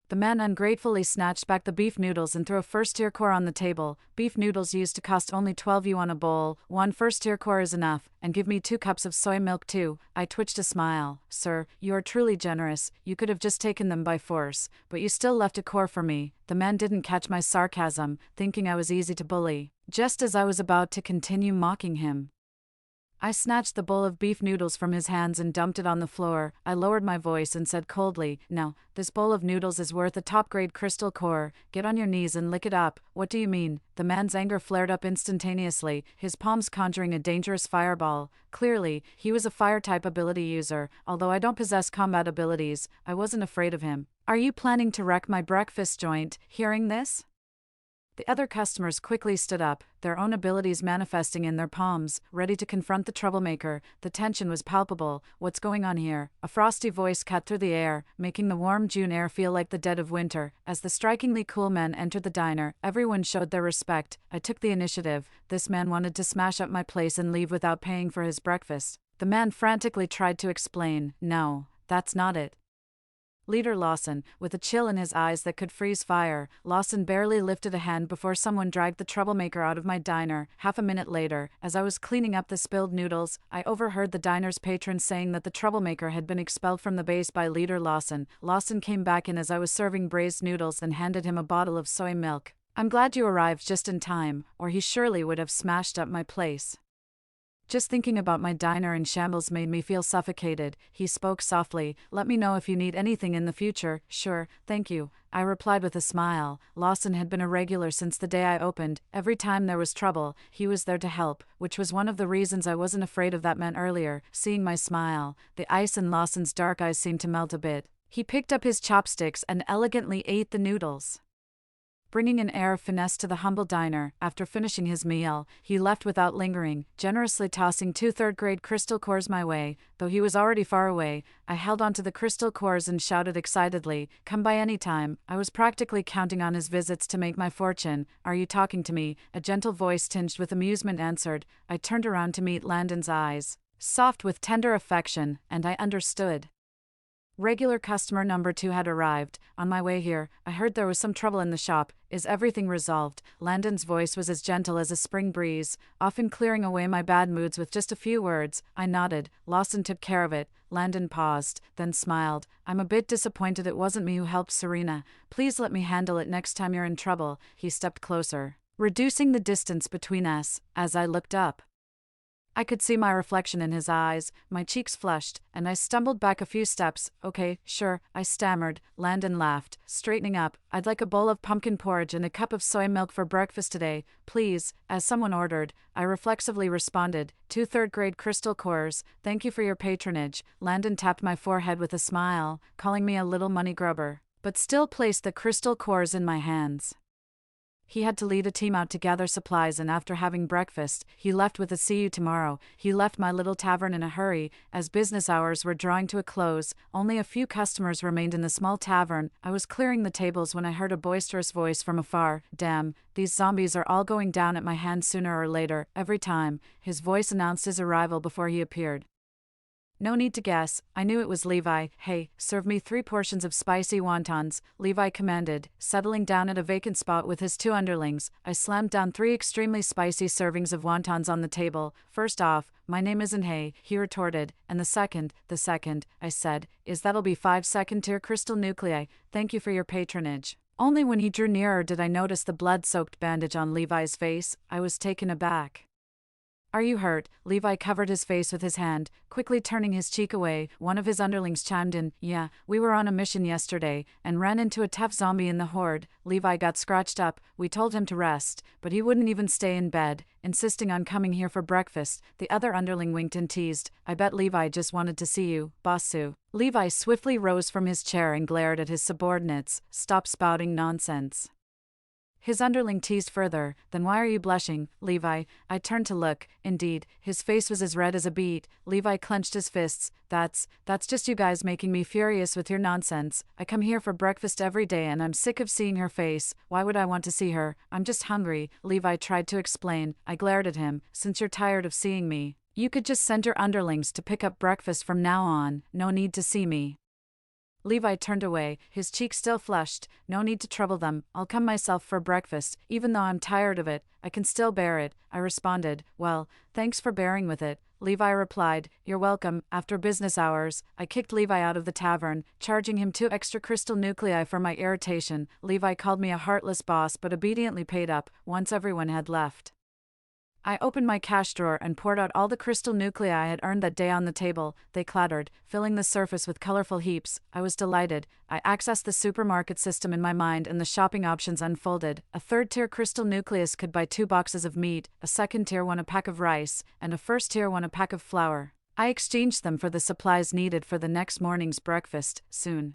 The man ungratefully snatched back the beef noodles and threw a first-tier core on the table. "Beef noodles used to cost only 12 yuan a bowl. 1 first-tier core is enough, and give me 2 cups of soy milk too." I twitched a smile. "Sir, you are truly generous. You could have just taken them by force, but you still left a core for me." The man didn't catch my sarcasm, thinking I was easy to bully. Just as I was about to continue mocking him, I snatched the bowl of beef noodles from his hands and dumped it on the floor. I lowered my voice and said coldly, "Now, this bowl of noodles is worth a top-grade crystal core. Get on your knees and lick it up." "What do you mean?" The man's anger flared up instantaneously, his palms conjuring a dangerous fireball. Clearly, he was a fire-type ability user. Although I don't possess combat abilities, I wasn't afraid of him. "Are you planning to wreck my breakfast joint?" Hearing this, the other customers quickly stood up, their own abilities manifesting in their palms, ready to confront the troublemaker. The tension was palpable. "What's going on here?" A frosty voice cut through the air, making the warm June air feel like the dead of winter. As the strikingly cool men entered the diner, everyone showed their respect. I took the initiative. This man wanted to smash up my place and leave without paying for his breakfast. The man frantically tried to explain. "No, that's not it. Leader Lawson, with a chill in his eyes that could freeze fire. Lawson barely lifted a hand before someone dragged the troublemaker out of my diner. Half a minute later, as I was cleaning up the spilled noodles, I overheard the diner's patron saying that the troublemaker had been expelled from the base by Leader Lawson. Lawson came back in as I was serving braised noodles and handed him a bottle of soy milk. "I'm glad you arrived just in time, or he surely would have smashed up my place." "Just thinking about my diner in shambles made me feel suffocated," he spoke softly. "Let me know if you need anything in the future." "Sure, thank you," I replied with a smile. Lawson had been a regular since the day I opened. Every time there was trouble, he was there to help, which was one of the reasons I wasn't afraid of that man earlier. Seeing my smile, the ice in Lawson's dark eyes seemed to melt a bit. He picked up his chopsticks and elegantly ate the noodles, bringing an air of finesse to the humble diner. After finishing his meal, he left without lingering, generously tossing 2 third-grade crystal cores my way. Though he was already far away, I held onto the crystal cores and shouted excitedly, "Come by any time." I was practically counting on his visits to make my fortune. "Are you talking to me?" a gentle voice tinged with amusement answered. I turned around to meet Landon's eyes, soft with tender affection, and I understood. Regular customer number 2 had arrived. "On my way here, I heard there was some trouble in the shop. Is everything resolved?" Landon's voice was as gentle as a spring breeze, often clearing away my bad moods with just a few words. I nodded. "Lawson took care of it." Landon paused, then smiled. "I'm a bit disappointed it wasn't me who helped Serena. Please let me handle it next time you're in trouble." He stepped closer, reducing the distance between us. As I looked up, I could see my reflection in his eyes. My cheeks flushed, and I stumbled back a few steps. "Okay, sure," I stammered. Landon laughed, straightening up. "I'd like a bowl of pumpkin porridge and a cup of soy milk for breakfast today, please." As someone ordered, I reflexively responded, 2 third-grade crystal cores. "Thank you for your patronage." Landon tapped my forehead with a smile, calling me a little money grubber, but still placed the crystal cores in my hands. He had to lead a team out to gather supplies, and after having breakfast, he left with a "see you tomorrow." He left my little tavern in a hurry. As business hours were drawing to a close, only a few customers remained in the small tavern. I was clearing the tables when I heard a boisterous voice from afar. "Damn, these zombies are all going down at my hands sooner or later, every time." His voice announced his arrival before he appeared. No need to guess, I knew it was Levi. "Hey, serve me 3 portions of spicy wontons," Levi commanded, settling down at a vacant spot with his 2 underlings. I slammed down 3 extremely spicy servings of wontons on the table. "First off, my name isn't Hay," he retorted, "and the second," I said, "is that'll be 5 second-tier crystal nuclei. Thank you for your patronage." Only when he drew nearer did I notice the blood-soaked bandage on Levi's face. I was taken aback. "Are you hurt?" Levi covered his face with his hand, quickly turning his cheek away. One of his underlings chimed in, "Yeah, we were on a mission yesterday, and ran into a tough zombie in the horde." Levi got scratched up. "We told him to rest, but he wouldn't even stay in bed, insisting on coming here for breakfast." The other underling winked and teased, "I bet Levi just wanted to see you, Bossu." Levi swiftly rose from his chair and glared at his subordinates. "Stop spouting nonsense." His underling teased further, "Then why are you blushing, Levi?" I turned to look. Indeed, his face was as red as a beet. Levi clenched his fists. That's just you guys making me furious with your nonsense. I come here for breakfast every day and I'm sick of seeing her face. Why would I want to see her? I'm just hungry." Levi tried to explain. I glared at him. "Since you're tired of seeing me, you could just send your underlings to pick up breakfast from now on. No need to see me." Levi turned away, his cheeks still flushed. "No need to trouble them. I'll come myself for breakfast. Even though I'm tired of it, I can still bear it," I responded. "Well, thanks for bearing with it," Levi replied. "You're welcome." After business hours, I kicked Levi out of the tavern, charging him 2 extra crystal nuclei for my irritation. Levi called me a heartless boss but obediently paid up, once everyone had left. I opened my cash drawer and poured out all the crystal nuclei I had earned that day on the table. They clattered, filling the surface with colorful heaps. I was delighted. I accessed the supermarket system in my mind and the shopping options unfolded. A 3rd-tier crystal nucleus could buy 2 boxes of meat, a 2nd-tier one a pack of rice, and a 1st-tier one a pack of flour. I exchanged them for the supplies needed for the next morning's breakfast. Soon,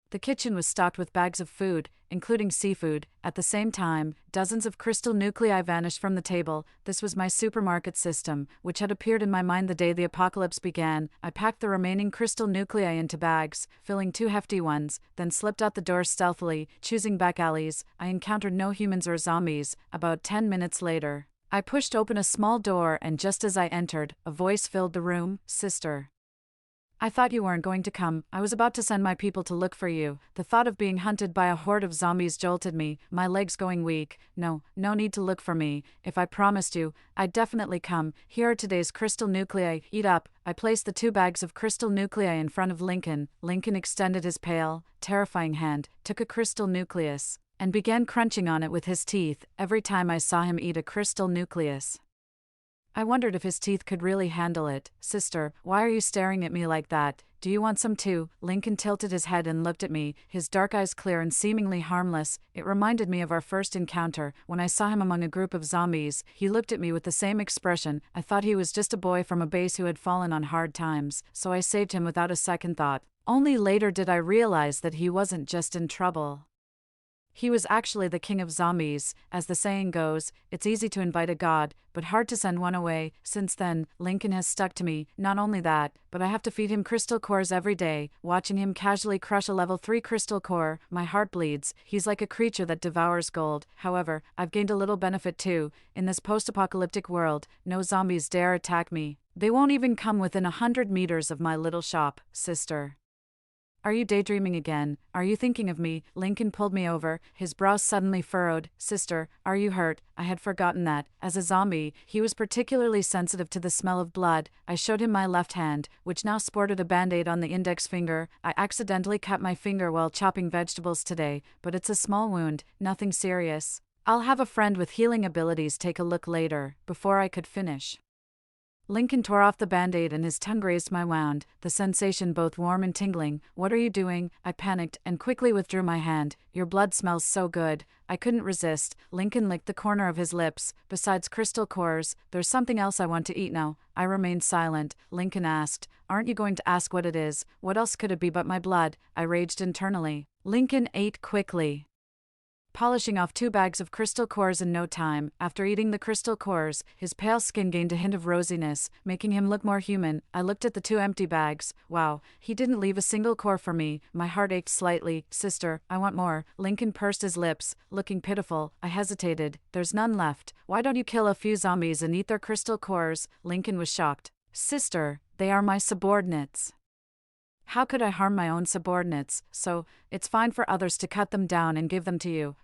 the kitchen was stocked with bags of food, including seafood. At the same time, dozens of crystal nuclei vanished from the table. This was my supermarket system, which had appeared in my mind the day the apocalypse began. I packed the remaining crystal nuclei into bags, filling 2 hefty ones, then slipped out the door stealthily, choosing back alleys. I encountered no humans or zombies. About 10 minutes later, I pushed open a small door, and just as I entered, a voice filled the room. "Sister." I thought you weren't going to come. I was about to send my people to look for you. The thought of being hunted by a horde of zombies jolted me, my legs going weak. No need to look for me. If I promised you, I'd definitely come. Here are today's crystal nuclei. Eat up. I placed the 2 bags of crystal nuclei in front of Lincoln. Lincoln extended his pale, terrifying hand, took a crystal nucleus, and began crunching on it with his teeth every time I saw him eat a crystal nucleus. I wondered if his teeth could really handle it. Sister, why are you staring at me like that? Do you want some too? Lincoln tilted his head and looked at me, his dark eyes clear and seemingly harmless. It reminded me of our first encounter, when I saw him among a group of zombies. He looked at me with the same expression. I thought he was just a boy from a base who had fallen on hard times, so I saved him without a second thought. Only later did I realize that he wasn't just in trouble. He was actually the king of zombies. As the saying goes, it's easy to invite a god, but hard to send one away. Since then, Lincoln has stuck to me. Not only that, but I have to feed him crystal cores every day. Watching him casually crush a level 3 crystal core, my heart bleeds. He's like a creature that devours gold. However, I've gained a little benefit too. In this post-apocalyptic world, no zombies dare attack me. They won't even come within 100 meters of my little shop, sister. Are you daydreaming again? Are you thinking of me? Lincoln pulled me over, his brows suddenly furrowed. Sister, are you hurt? I had forgotten that. As a zombie, he was particularly sensitive to the smell of blood. I showed him my left hand, which now sported a band-aid on the index finger. I accidentally cut my finger while chopping vegetables today, but it's a small wound, nothing serious. I'll have a friend with healing abilities take a look later. Before I could finish, Lincoln tore off the band-aid and his tongue grazed my wound, the sensation both warm and tingling. What are you doing? I panicked and quickly withdrew my hand. Your blood smells so good. I couldn't resist. Lincoln licked the corner of his lips. Besides crystal cores, there's something else I want to eat now. I remained silent. Lincoln asked, aren't you going to ask what it is? What else could it be but my blood? I raged internally. Lincoln ate quickly, polishing off 2 bags of crystal cores in no time. After eating the crystal cores, his pale skin gained a hint of rosiness, making him look more human. I looked at the 2 empty bags. Wow, he didn't leave a single core for me. My heart ached slightly. Sister, I want more. Lincoln pursed his lips, looking pitiful. I hesitated. There's none left. Why don't you kill a few zombies and eat their crystal cores? Lincoln was shocked. Sister, they are my subordinates. How could I harm my own subordinates? So, it's fine for others to cut them down and give them to you.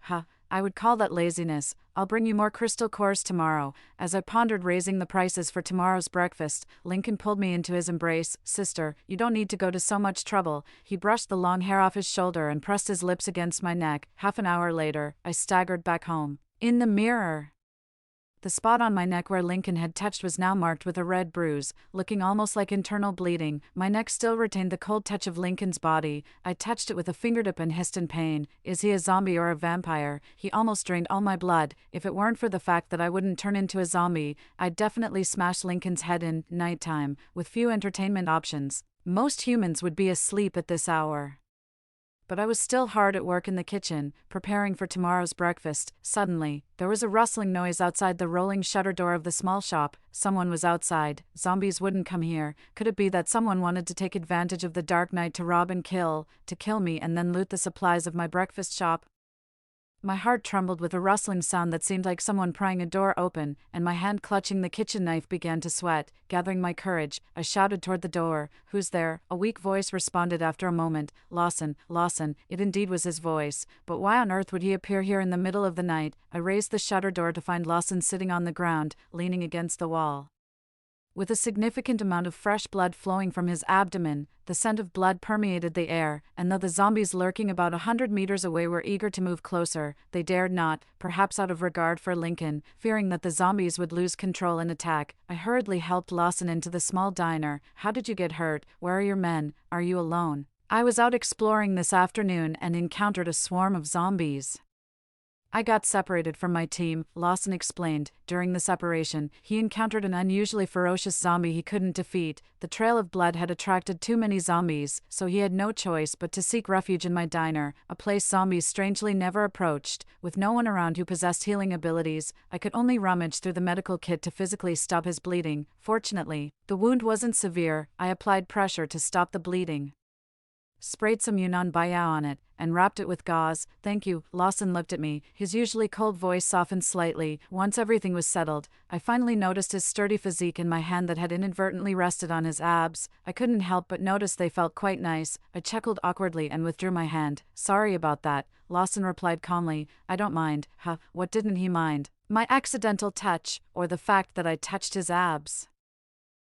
I would call that laziness. I'll bring you more crystal cores tomorrow. As I pondered raising the prices for tomorrow's breakfast, Lincoln pulled me into his embrace. Sister, you don't need to go to so much trouble. He brushed the long hair off his shoulder and pressed his lips against my neck. Half an hour later, I staggered back home. In the mirror, the spot on my neck where Lincoln had touched was now marked with a red bruise, looking almost like internal bleeding. My neck still retained the cold touch of Lincoln's body. I touched it with a fingertip and hissed in pain. Is he a zombie or a vampire? He almost drained all my blood. If it weren't for the fact that I wouldn't turn into a zombie, I'd definitely smash Lincoln's head in. Nighttime, with few entertainment options. Most humans would be asleep at this hour. But I was still hard at work in the kitchen, preparing for tomorrow's breakfast. Suddenly, there was a rustling noise outside the rolling shutter door of the small shop. Someone was outside. Zombies wouldn't come here. Could it be that someone wanted to take advantage of the dark night to rob and kill, to kill me and then loot the supplies of my breakfast shop? My heart trembled with a rustling sound that seemed like someone prying a door open, and my hand clutching the kitchen knife began to sweat. Gathering my courage, I shouted toward the door. Who's there? A weak voice responded after a moment. Lawson. It indeed was his voice. But why on earth would he appear here in the middle of the night? I raised the shutter door to find Lawson sitting on the ground, leaning against the wall, with a significant amount of fresh blood flowing from his abdomen. The scent of blood permeated the air, and though the zombies lurking about 100 meters away were eager to move closer, they dared not, perhaps out of regard for Lincoln, fearing that the zombies would lose control and attack. I hurriedly helped Lawson into the small diner. How did you get hurt? Where are your men? Are you alone? I was out exploring this afternoon and encountered a swarm of zombies. I got separated from my team, Lawson explained. During the separation, he encountered an unusually ferocious zombie he couldn't defeat. The trail of blood had attracted too many zombies, so he had no choice but to seek refuge in my diner, a place zombies strangely never approached. With no one around who possessed healing abilities, I could only rummage through the medical kit to physically stop his bleeding. Fortunately, the wound wasn't severe. I applied pressure to stop the bleeding. sprayed some Yunnan Bayao on it, and wrapped it with gauze. Thank you. Lawson looked at me, his usually cold voice softened slightly. Once everything was settled, I finally noticed his sturdy physique in my hand that had inadvertently rested on his abs. I couldn't help but notice they felt quite nice. I chuckled awkwardly and withdrew my hand. Sorry about that, Lawson replied calmly. I don't mind. Huh, what didn't he mind? My accidental touch, or the fact that I touched his abs?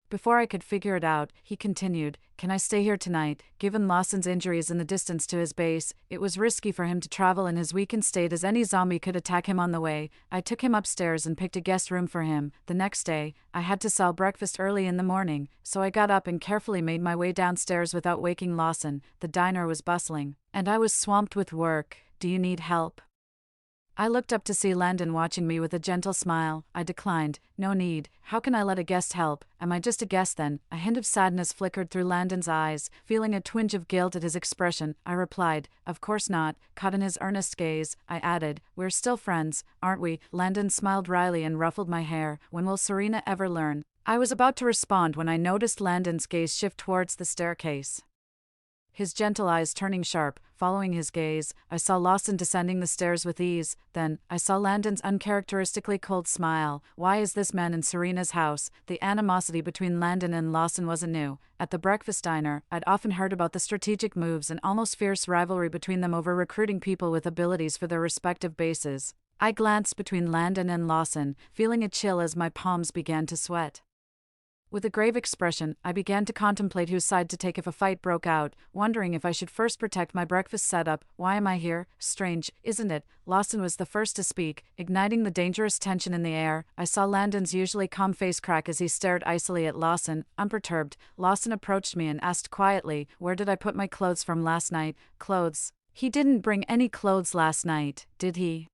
Before I could figure it out, he continued, Can I stay here tonight? Given Lawson's injuries and the distance to his base, it was risky for him to travel in his weakened state as any zombie could attack him on the way. I took him upstairs and picked a guest room for him. The next day, I had to sell breakfast early in the morning, so I got up and carefully made my way downstairs without waking Lawson. The diner was bustling, and I was swamped with work. Do you need help? I looked up to see Landon watching me with a gentle smile. I declined. No need. How can I let a guest help? Am I just a guest then? A hint of sadness flickered through Landon's eyes. Feeling a twinge of guilt at his expression, I replied, Of course not. Caught in his earnest gaze, I added, We're still friends, aren't we? Landon smiled wryly and ruffled my hair. When will Serena ever learn? I was about to respond when I noticed Landon's gaze shift towards the staircase. His gentle eyes turning sharp. Following his gaze, I saw Lawson descending the stairs with ease. Then, I saw Landon's uncharacteristically cold smile. Why is this man in Serena's house? The animosity between Landon and Lawson wasn't new. At the breakfast diner, I'd often heard about the strategic moves and almost fierce rivalry between them over recruiting people with abilities for their respective bases. I glanced between Landon and Lawson, feeling a chill as my palms began to sweat. With a grave expression, I began to contemplate whose side to take if a fight broke out, wondering if I should first protect my breakfast setup. Why am I here? Strange, isn't it? Lawson was the first to speak, igniting the dangerous tension in the air. I saw Landon's usually calm face crack as he stared icily at Lawson, unperturbed. Lawson approached me and asked quietly, Where did I put my clothes from last night? Clothes? He didn't bring any clothes last night, did he?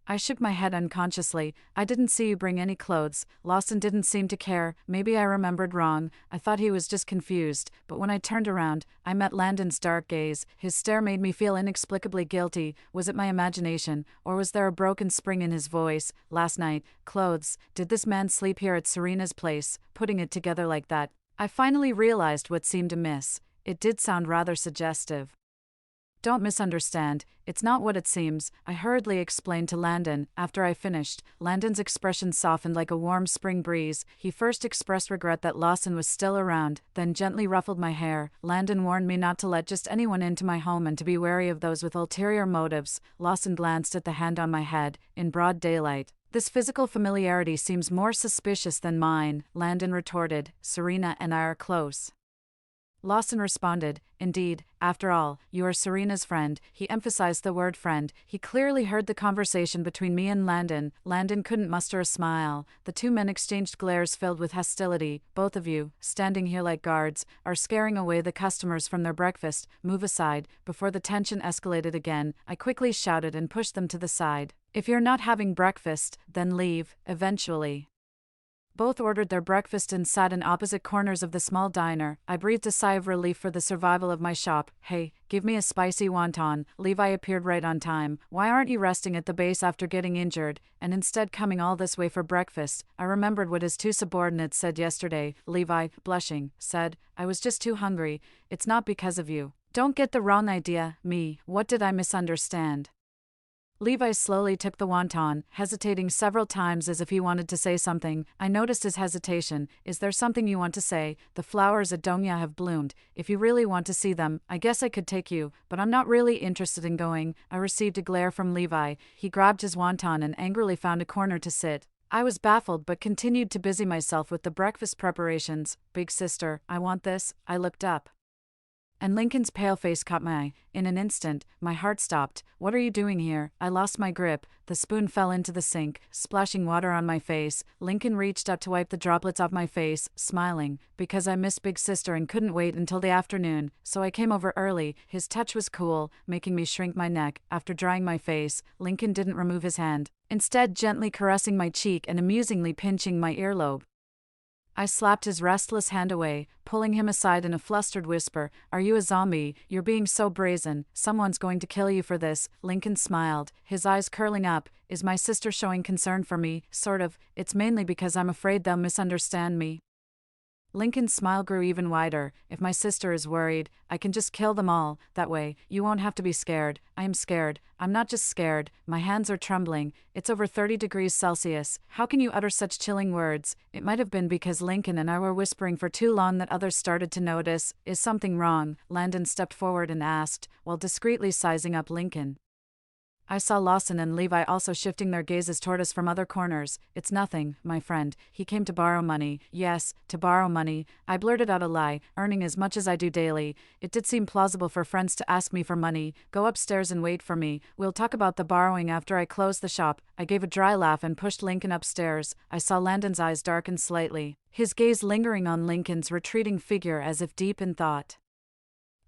I shook my head unconsciously. I didn't see you bring any clothes. Lawson didn't seem to care. Maybe I remembered wrong. I thought he was just confused. But when I turned around, I met Landon's dark gaze. His stare made me feel inexplicably guilty. Was it my imagination, or was there a broken spring in his voice? Last night, clothes. Did this man sleep here at Serena's place? Putting it together like that, I finally realized what seemed amiss. It did sound rather suggestive. Don't misunderstand, it's not what it seems, I hurriedly explained to Landon. After I finished, Landon's expression softened like a warm spring breeze. He first expressed regret that Lawson was still around, then gently ruffled my hair. Landon warned me not to let just anyone into my home and to be wary of those with ulterior motives. Lawson glanced at the hand on my head, in broad daylight. This physical familiarity seems more suspicious than mine, Landon retorted. Serena and I are close. Lawson responded, Indeed, after all, you are Serena's friend. He emphasized the word friend. He clearly heard the conversation between me and Landon. Landon couldn't muster a smile. The two men exchanged glares filled with hostility. Both of you, standing here like guards, are scaring away the customers from their breakfast. Move aside. Before the tension escalated again, I quickly shouted and pushed them to the side. If you're not having breakfast, then leave, eventually. Both ordered their breakfast and sat in opposite corners of the small diner. I breathed a sigh of relief for the survival of my shop. Hey, give me a spicy wonton. Levi appeared right on time. Why aren't you resting at the base after getting injured, and instead coming all this way for breakfast? I remembered what his two subordinates said yesterday. Levi, blushing, said, I was just too hungry. It's not because of you. Don't get the wrong idea, me. What did I misunderstand? Levi slowly took the wonton, hesitating several times as if he wanted to say something. I noticed his hesitation. Is there something you want to say? The flowers at Dongya have bloomed. If you really want to see them, I guess I could take you, but I'm not really interested in going. I received a glare from Levi. He grabbed his wonton and angrily found a corner to sit. I was baffled but continued to busy myself with the breakfast preparations. Big sister, I want this. I looked up, and Lincoln's pale face caught my eye. In an instant, my heart stopped. What are you doing here? I lost my grip. The spoon fell into the sink, splashing water on my face. Lincoln reached up to wipe the droplets off my face, smiling. Because I missed Big Sister and couldn't wait until the afternoon, so I came over early. His touch was cool, making me shrink my neck. After drying my face, Lincoln didn't remove his hand, instead gently caressing my cheek and amusingly pinching my earlobe. I slapped his restless hand away, pulling him aside in a flustered whisper. Are you a zombie? You're being so brazen. Someone's going to kill you for this. Lincoln smiled, his eyes curling up. Is my sister showing concern for me? Sort of. It's mainly because I'm afraid they'll misunderstand me. Lincoln's smile grew even wider. If my sister is worried, I can just kill them all. That way, you won't have to be scared. I am scared. I'm not just scared. My hands are trembling. It's over 30 degrees Celsius. How can you utter such chilling words? It might have been because Lincoln and I were whispering for too long that others started to notice. Is something wrong? Landon stepped forward and asked, while discreetly sizing up Lincoln. I saw Lawson and Levi also shifting their gazes toward us from other corners. It's nothing, my friend. He came to borrow money. Yes, to borrow money. I blurted out a lie, earning as much as I do daily. It did seem plausible for friends to ask me for money. Go upstairs and wait for me. We'll talk about the borrowing after I close the shop. I gave a dry laugh and pushed Lincoln upstairs. I saw Landon's eyes darken slightly, his gaze lingering on Lincoln's retreating figure as if deep in thought.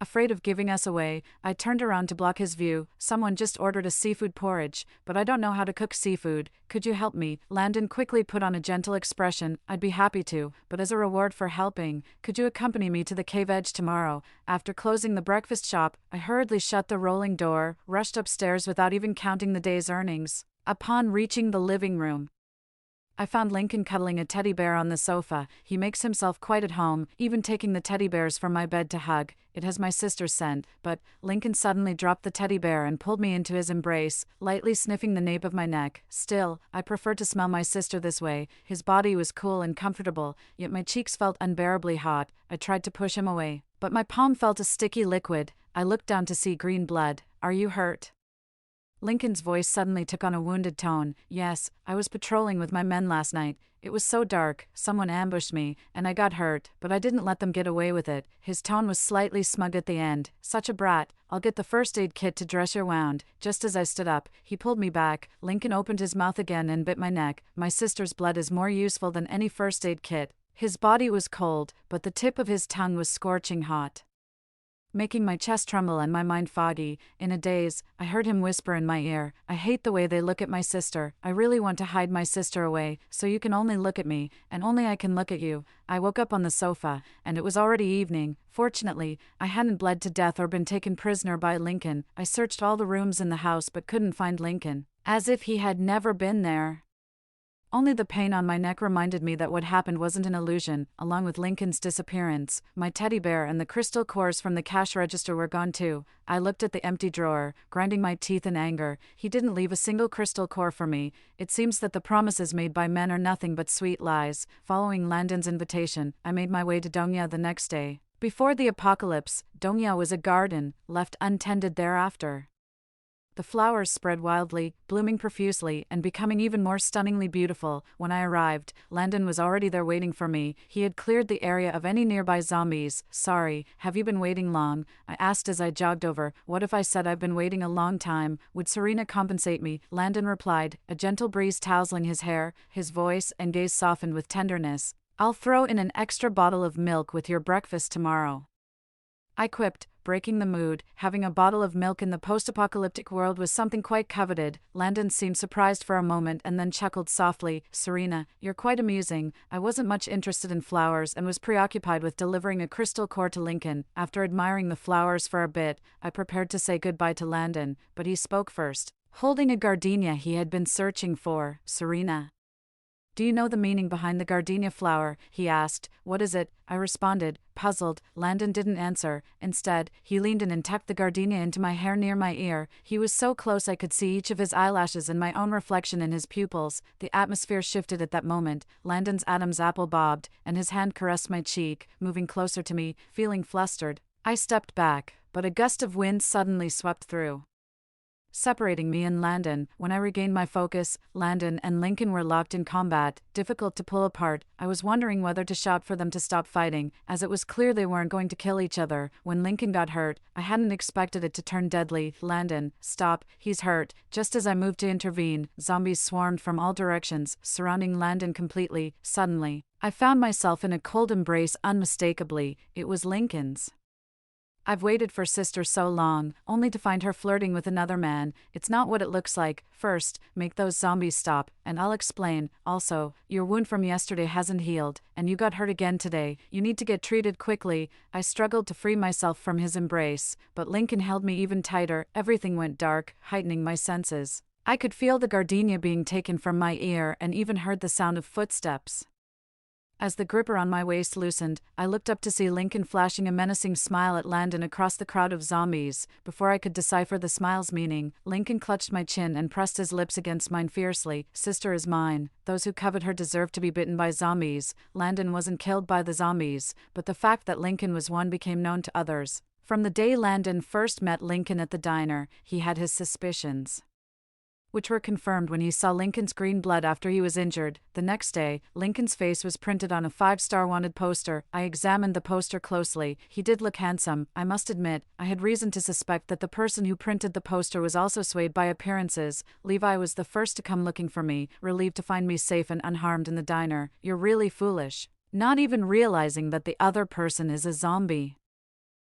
Afraid of giving us away, I turned around to block his view. Someone just ordered a seafood porridge, but I don't know how to cook seafood. Could you help me? Landon quickly put on a gentle expression. I'd be happy to, but as a reward for helping, could you accompany me to the cave edge tomorrow? After closing the breakfast shop, I hurriedly shut the rolling door, rushed upstairs without even counting the day's earnings. Upon reaching the living room, I found Lincoln cuddling a teddy bear on the sofa. He makes himself quite at home, even taking the teddy bears from my bed to hug. It has my sister's scent, but Lincoln suddenly dropped the teddy bear and pulled me into his embrace, lightly sniffing the nape of my neck. Still, I preferred to smell my sister this way. His body was cool and comfortable, yet my cheeks felt unbearably hot. I tried to push him away, but my palm felt a sticky liquid. I looked down to see green blood. Are you hurt? Lincoln's voice suddenly took on a wounded tone. Yes, I was patrolling with my men last night. It was so dark, someone ambushed me, and I got hurt, but I didn't let them get away with it. His tone was slightly smug at the end. Such a brat. I'll get the first aid kit to dress your wound. Just as I stood up, he pulled me back. Lincoln opened his mouth again and bit my neck. My sister's blood is more useful than any first aid kit. His body was cold, but the tip of his tongue was scorching hot, making my chest tremble and my mind foggy. In a daze, I heard him whisper in my ear, I hate the way they look at my sister. I really want to hide my sister away, so you can only look at me, and only I can look at you. I woke up on the sofa, and it was already evening. Fortunately, I hadn't bled to death or been taken prisoner by Lincoln. I searched all the rooms in the house but couldn't find Lincoln, as if he had never been there. Only the pain on my neck reminded me that what happened wasn't an illusion. Along with Lincoln's disappearance, my teddy bear and the crystal cores from the cash register were gone too. I looked at the empty drawer, grinding my teeth in anger. He didn't leave a single crystal core for me. It seems that the promises made by men are nothing but sweet lies. Following Landon's invitation, I made my way to Dongya the next day. Before the apocalypse, Dongya was a garden, left untended thereafter. The flowers spread wildly, blooming profusely, and becoming even more stunningly beautiful. When I arrived, Landon was already there waiting for me. He had cleared the area of any nearby zombies. Sorry, have you been waiting long? I asked as I jogged over. What if I said I've been waiting a long time? Would Serena compensate me? Landon replied, a gentle breeze tousling his hair, his voice and gaze softened with tenderness. I'll throw in an extra bottle of milk with your breakfast tomorrow. I quipped, breaking the mood. Having a bottle of milk in the post-apocalyptic world was something quite coveted. Landon seemed surprised for a moment and then chuckled softly. Serena, you're quite amusing. I wasn't much interested in flowers and was preoccupied with delivering a crystal core to Lincoln. After admiring the flowers for a bit, I prepared to say goodbye to Landon, but he spoke first, holding a gardenia he had been searching for. Serena, do you know the meaning behind the gardenia flower? He asked. What is it? I responded, puzzled. Landon didn't answer. Instead, he leaned in and tucked the gardenia into my hair near my ear. He was so close I could see each of his eyelashes and my own reflection in his pupils. The atmosphere shifted at that moment. Landon's Adam's apple bobbed, and his hand caressed my cheek, moving closer to me, feeling flustered. I stepped back, but a gust of wind suddenly swept through, separating me and Landon. When I regained my focus, Landon and Lincoln were locked in combat, difficult to pull apart. I was wondering whether to shout for them to stop fighting, as it was clear they weren't going to kill each other. When Lincoln got hurt, I hadn't expected it to turn deadly. Landon, stop, he's hurt. Just as I moved to intervene, zombies swarmed from all directions, surrounding Landon completely. Suddenly, I found myself in a cold embrace unmistakably. It was Lincoln's. I've waited for sister so long, only to find her flirting with another man. It's not what it looks like. First, make those zombies stop, and I'll explain. Also, your wound from yesterday hasn't healed, and you got hurt again today. You need to get treated quickly. I struggled to free myself from his embrace, but Lincoln held me even tighter. Everything went dark, heightening my senses. I could feel the gardenia being taken from my ear and even heard the sound of footsteps. As the grip around my waist loosened, I looked up to see Lincoln flashing a menacing smile at Landon across the crowd of zombies. Before I could decipher the smile's meaning, Lincoln clutched my chin and pressed his lips against mine fiercely. Sister is mine. Those who covet her deserve to be bitten by zombies. Landon wasn't killed by the zombies, but the fact that Lincoln was one became known to others. From the day Landon first met Lincoln at the diner, he had his suspicions, which were confirmed when he saw Lincoln's green blood after he was injured. The next day, Lincoln's face was printed on a 5-star wanted poster. I examined the poster closely. He did look handsome. I must admit, I had reason to suspect that the person who printed the poster was also swayed by appearances. Levi was the first to come looking for me, relieved to find me safe and unharmed in the diner. You're really foolish, not even realizing that the other person is a zombie.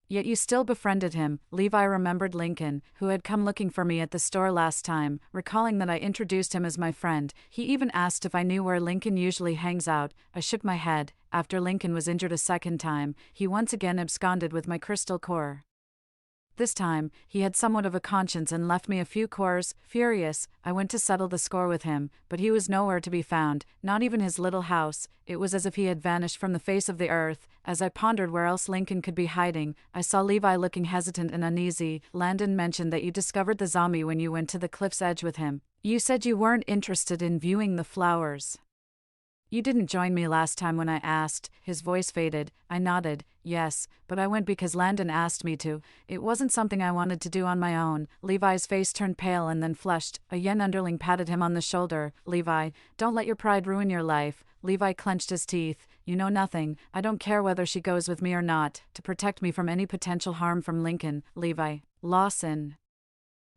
Yet you still befriended him. Levi remembered Lincoln, who had come looking for me at the store last time, recalling that I introduced him as my friend. He even asked if I knew where Lincoln usually hangs out. I shook my head. After Lincoln was injured a second time, he once again absconded with my crystal core. This time, he had somewhat of a conscience and left me a few cores. Furious, I went to settle the score with him, but he was nowhere to be found, not even his little house. It was as if he had vanished from the face of the earth. As I pondered where else Lincoln could be hiding, I saw Levi looking hesitant and uneasy. Landon mentioned that you discovered the zombie when you went to the cliff's edge with him. You said you weren't interested in viewing the flowers. You didn't join me last time when I asked. His voice faded. I nodded. Yes, but I went because Landon asked me to. It wasn't something I wanted to do on my own. Levi's face turned pale and then flushed. A young underling patted him on the shoulder. Levi, don't let your pride ruin your life. Levi clenched his teeth. You know nothing. I don't care whether she goes with me or not. To protect me from any potential harm from Lincoln, Levi, Lawson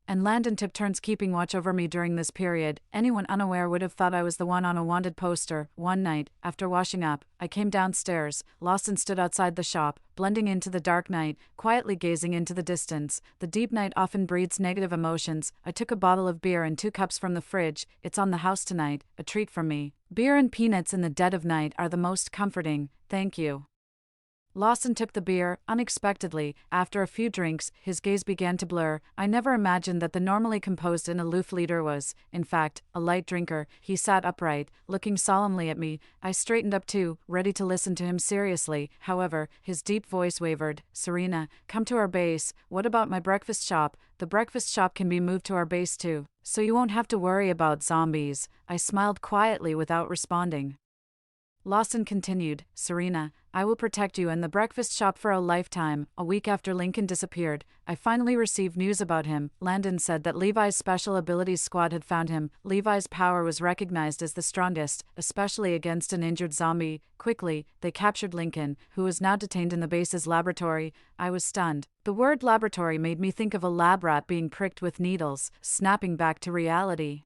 and Landon took turns keeping watch over me during this period. Anyone unaware would have thought I was the one on a wanted poster. One night, after washing up, I came downstairs. Lawson stood outside the shop, blending into the dark night, quietly gazing into the distance. The deep night often breeds negative emotions. I took a bottle of beer and 2 cups from the fridge. It's on the house tonight, a treat from me. Beer and peanuts in the dead of night are the most comforting. Thank you. Lawson took the beer, unexpectedly. After a few drinks, his gaze began to blur. I never imagined that the normally composed and aloof leader was, in fact, a light drinker. He sat upright, looking solemnly at me. I straightened up too, ready to listen to him seriously. However, his deep voice wavered. Serena, come to our base. What about my breakfast shop? The breakfast shop can be moved to our base too, so you won't have to worry about zombies. I smiled quietly without responding. Lawson continued, Serena, I will protect you and the breakfast shop for a lifetime. A week after Lincoln disappeared, I finally received news about him. Landon said that Levi's Special Abilities Squad had found him. Levi's power was recognized as the strongest, especially against an injured zombie. Quickly, they captured Lincoln, who was now detained in the base's laboratory. I was stunned. The word laboratory made me think of a lab rat being pricked with needles, snapping back to reality.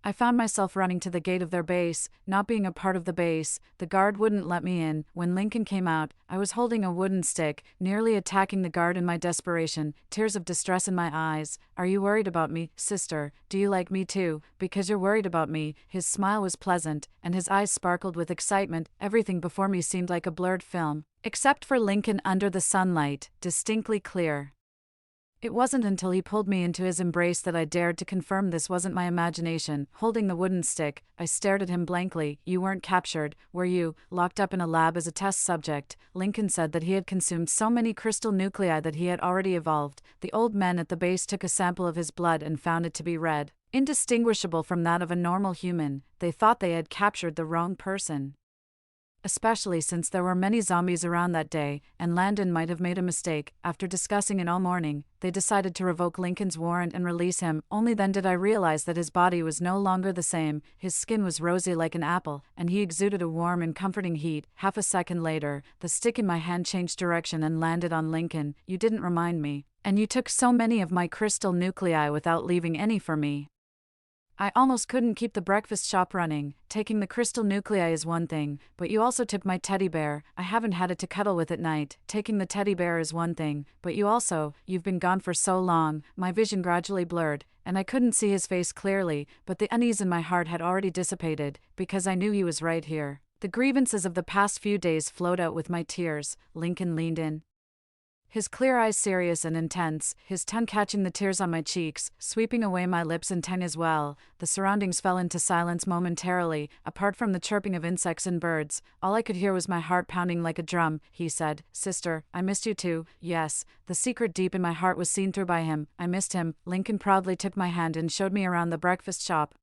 I found myself running to the gate of their base. Not being a part of the base, the guard wouldn't let me in. When Lincoln came out, I was holding a wooden stick, nearly attacking the guard in my desperation, tears of distress in my eyes. Are you worried about me, sister? Do you like me too? Because you're worried about me. His smile was pleasant, and his eyes sparkled with excitement. Everything before me seemed like a blurred film, except for Lincoln under the sunlight, distinctly clear. It wasn't until he pulled me into his embrace that I dared to confirm this wasn't my imagination. Holding the wooden stick, I stared at him blankly. You weren't captured, were you? Locked up in a lab as a test subject. Lincoln said that he had consumed so many crystal nuclei that he had already evolved. The old men at the base took a sample of his blood and found it to be red, indistinguishable from that of a normal human. They thought they had captured the wrong person, especially since there were many zombies around that day, and Landon might have made a mistake. After discussing it all morning, they decided to revoke Lincoln's warrant and release him. Only then did I realize that his body was no longer the same. His skin was rosy like an apple, and he exuded a warm and comforting heat. Half a second later, the stick in my hand changed direction and landed on Lincoln. You didn't remind me, and you took so many of my crystal nuclei without leaving any for me. I almost couldn't keep the breakfast shop running. Taking the crystal nuclei is one thing, but you also took my teddy bear. I haven't had it to cuddle with at night. Taking the teddy bear is one thing, but you've been gone for so long. My vision gradually blurred, and I couldn't see his face clearly, but the unease in my heart had already dissipated, because I knew he was right here. The grievances of the past few days flowed out with my tears. Lincoln leaned in. His clear eyes serious and intense, his tongue catching the tears on my cheeks, sweeping away my lips and tongue as well. The surroundings fell into silence momentarily. Apart from the chirping of insects and birds, all I could hear was my heart pounding like a drum. He said, "Sister, I missed you too." Yes, the secret deep in my heart was seen through by him. I missed him. Lincoln proudly took my hand and showed me around the breakfast shop.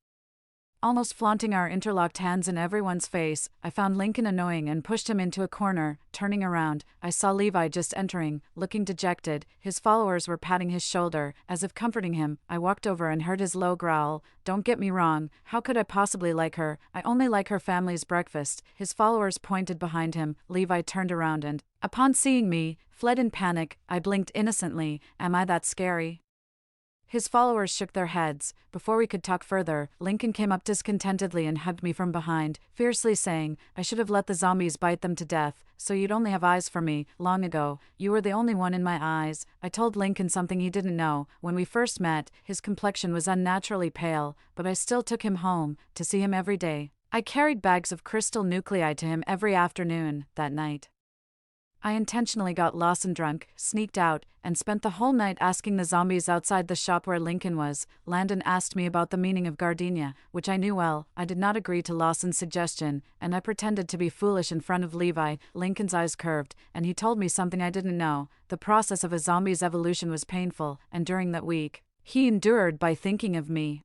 Almost flaunting our interlocked hands in everyone's face, I found Lincoln annoying and pushed him into a corner. Turning around, I saw Levi just entering, looking dejected. His followers were patting his shoulder, as if comforting him. I walked over and heard his low growl. "Don't get me wrong, how could I possibly like her? I only like her family's breakfast." His followers pointed behind him. Levi turned around and, upon seeing me, fled in panic. I blinked innocently. "Am I that scary?" His followers shook their heads. Before we could talk further, Lincoln came up discontentedly and hugged me from behind, fiercely saying, "I should have let the zombies bite them to death, so you'd only have eyes for me. Long ago, you were the only one in my eyes." I told Lincoln something he didn't know. When we first met, his complexion was unnaturally pale, but I still took him home, to see him every day. I carried bags of crystal nuclei to him every afternoon. That night, I intentionally got lost and drunk, sneaked out, and spent the whole night asking the zombies outside the shop where Lincoln was. Landon asked me about the meaning of gardenia, which I knew well. I did not agree to Lawson's suggestion, and I pretended to be foolish in front of Levi. Lincoln's eyes curved, and he told me something I didn't know. The process of a zombie's evolution was painful, and during that week, he endured by thinking of me.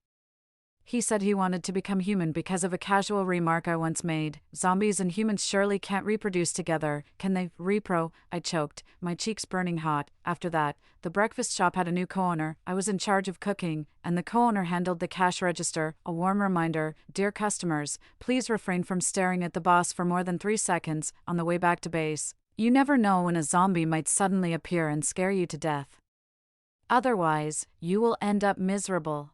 He said he wanted to become human because of a casual remark I once made. "Zombies and humans surely can't reproduce together, can they?" "Repro," I choked, my cheeks burning hot. After that, the breakfast shop had a new co-owner. I was in charge of cooking, and the co-owner handled the cash register. A warm reminder: dear customers, please refrain from staring at the boss for more than 3 seconds on the way back to base. You never know when a zombie might suddenly appear and scare you to death. Otherwise, you will end up miserable.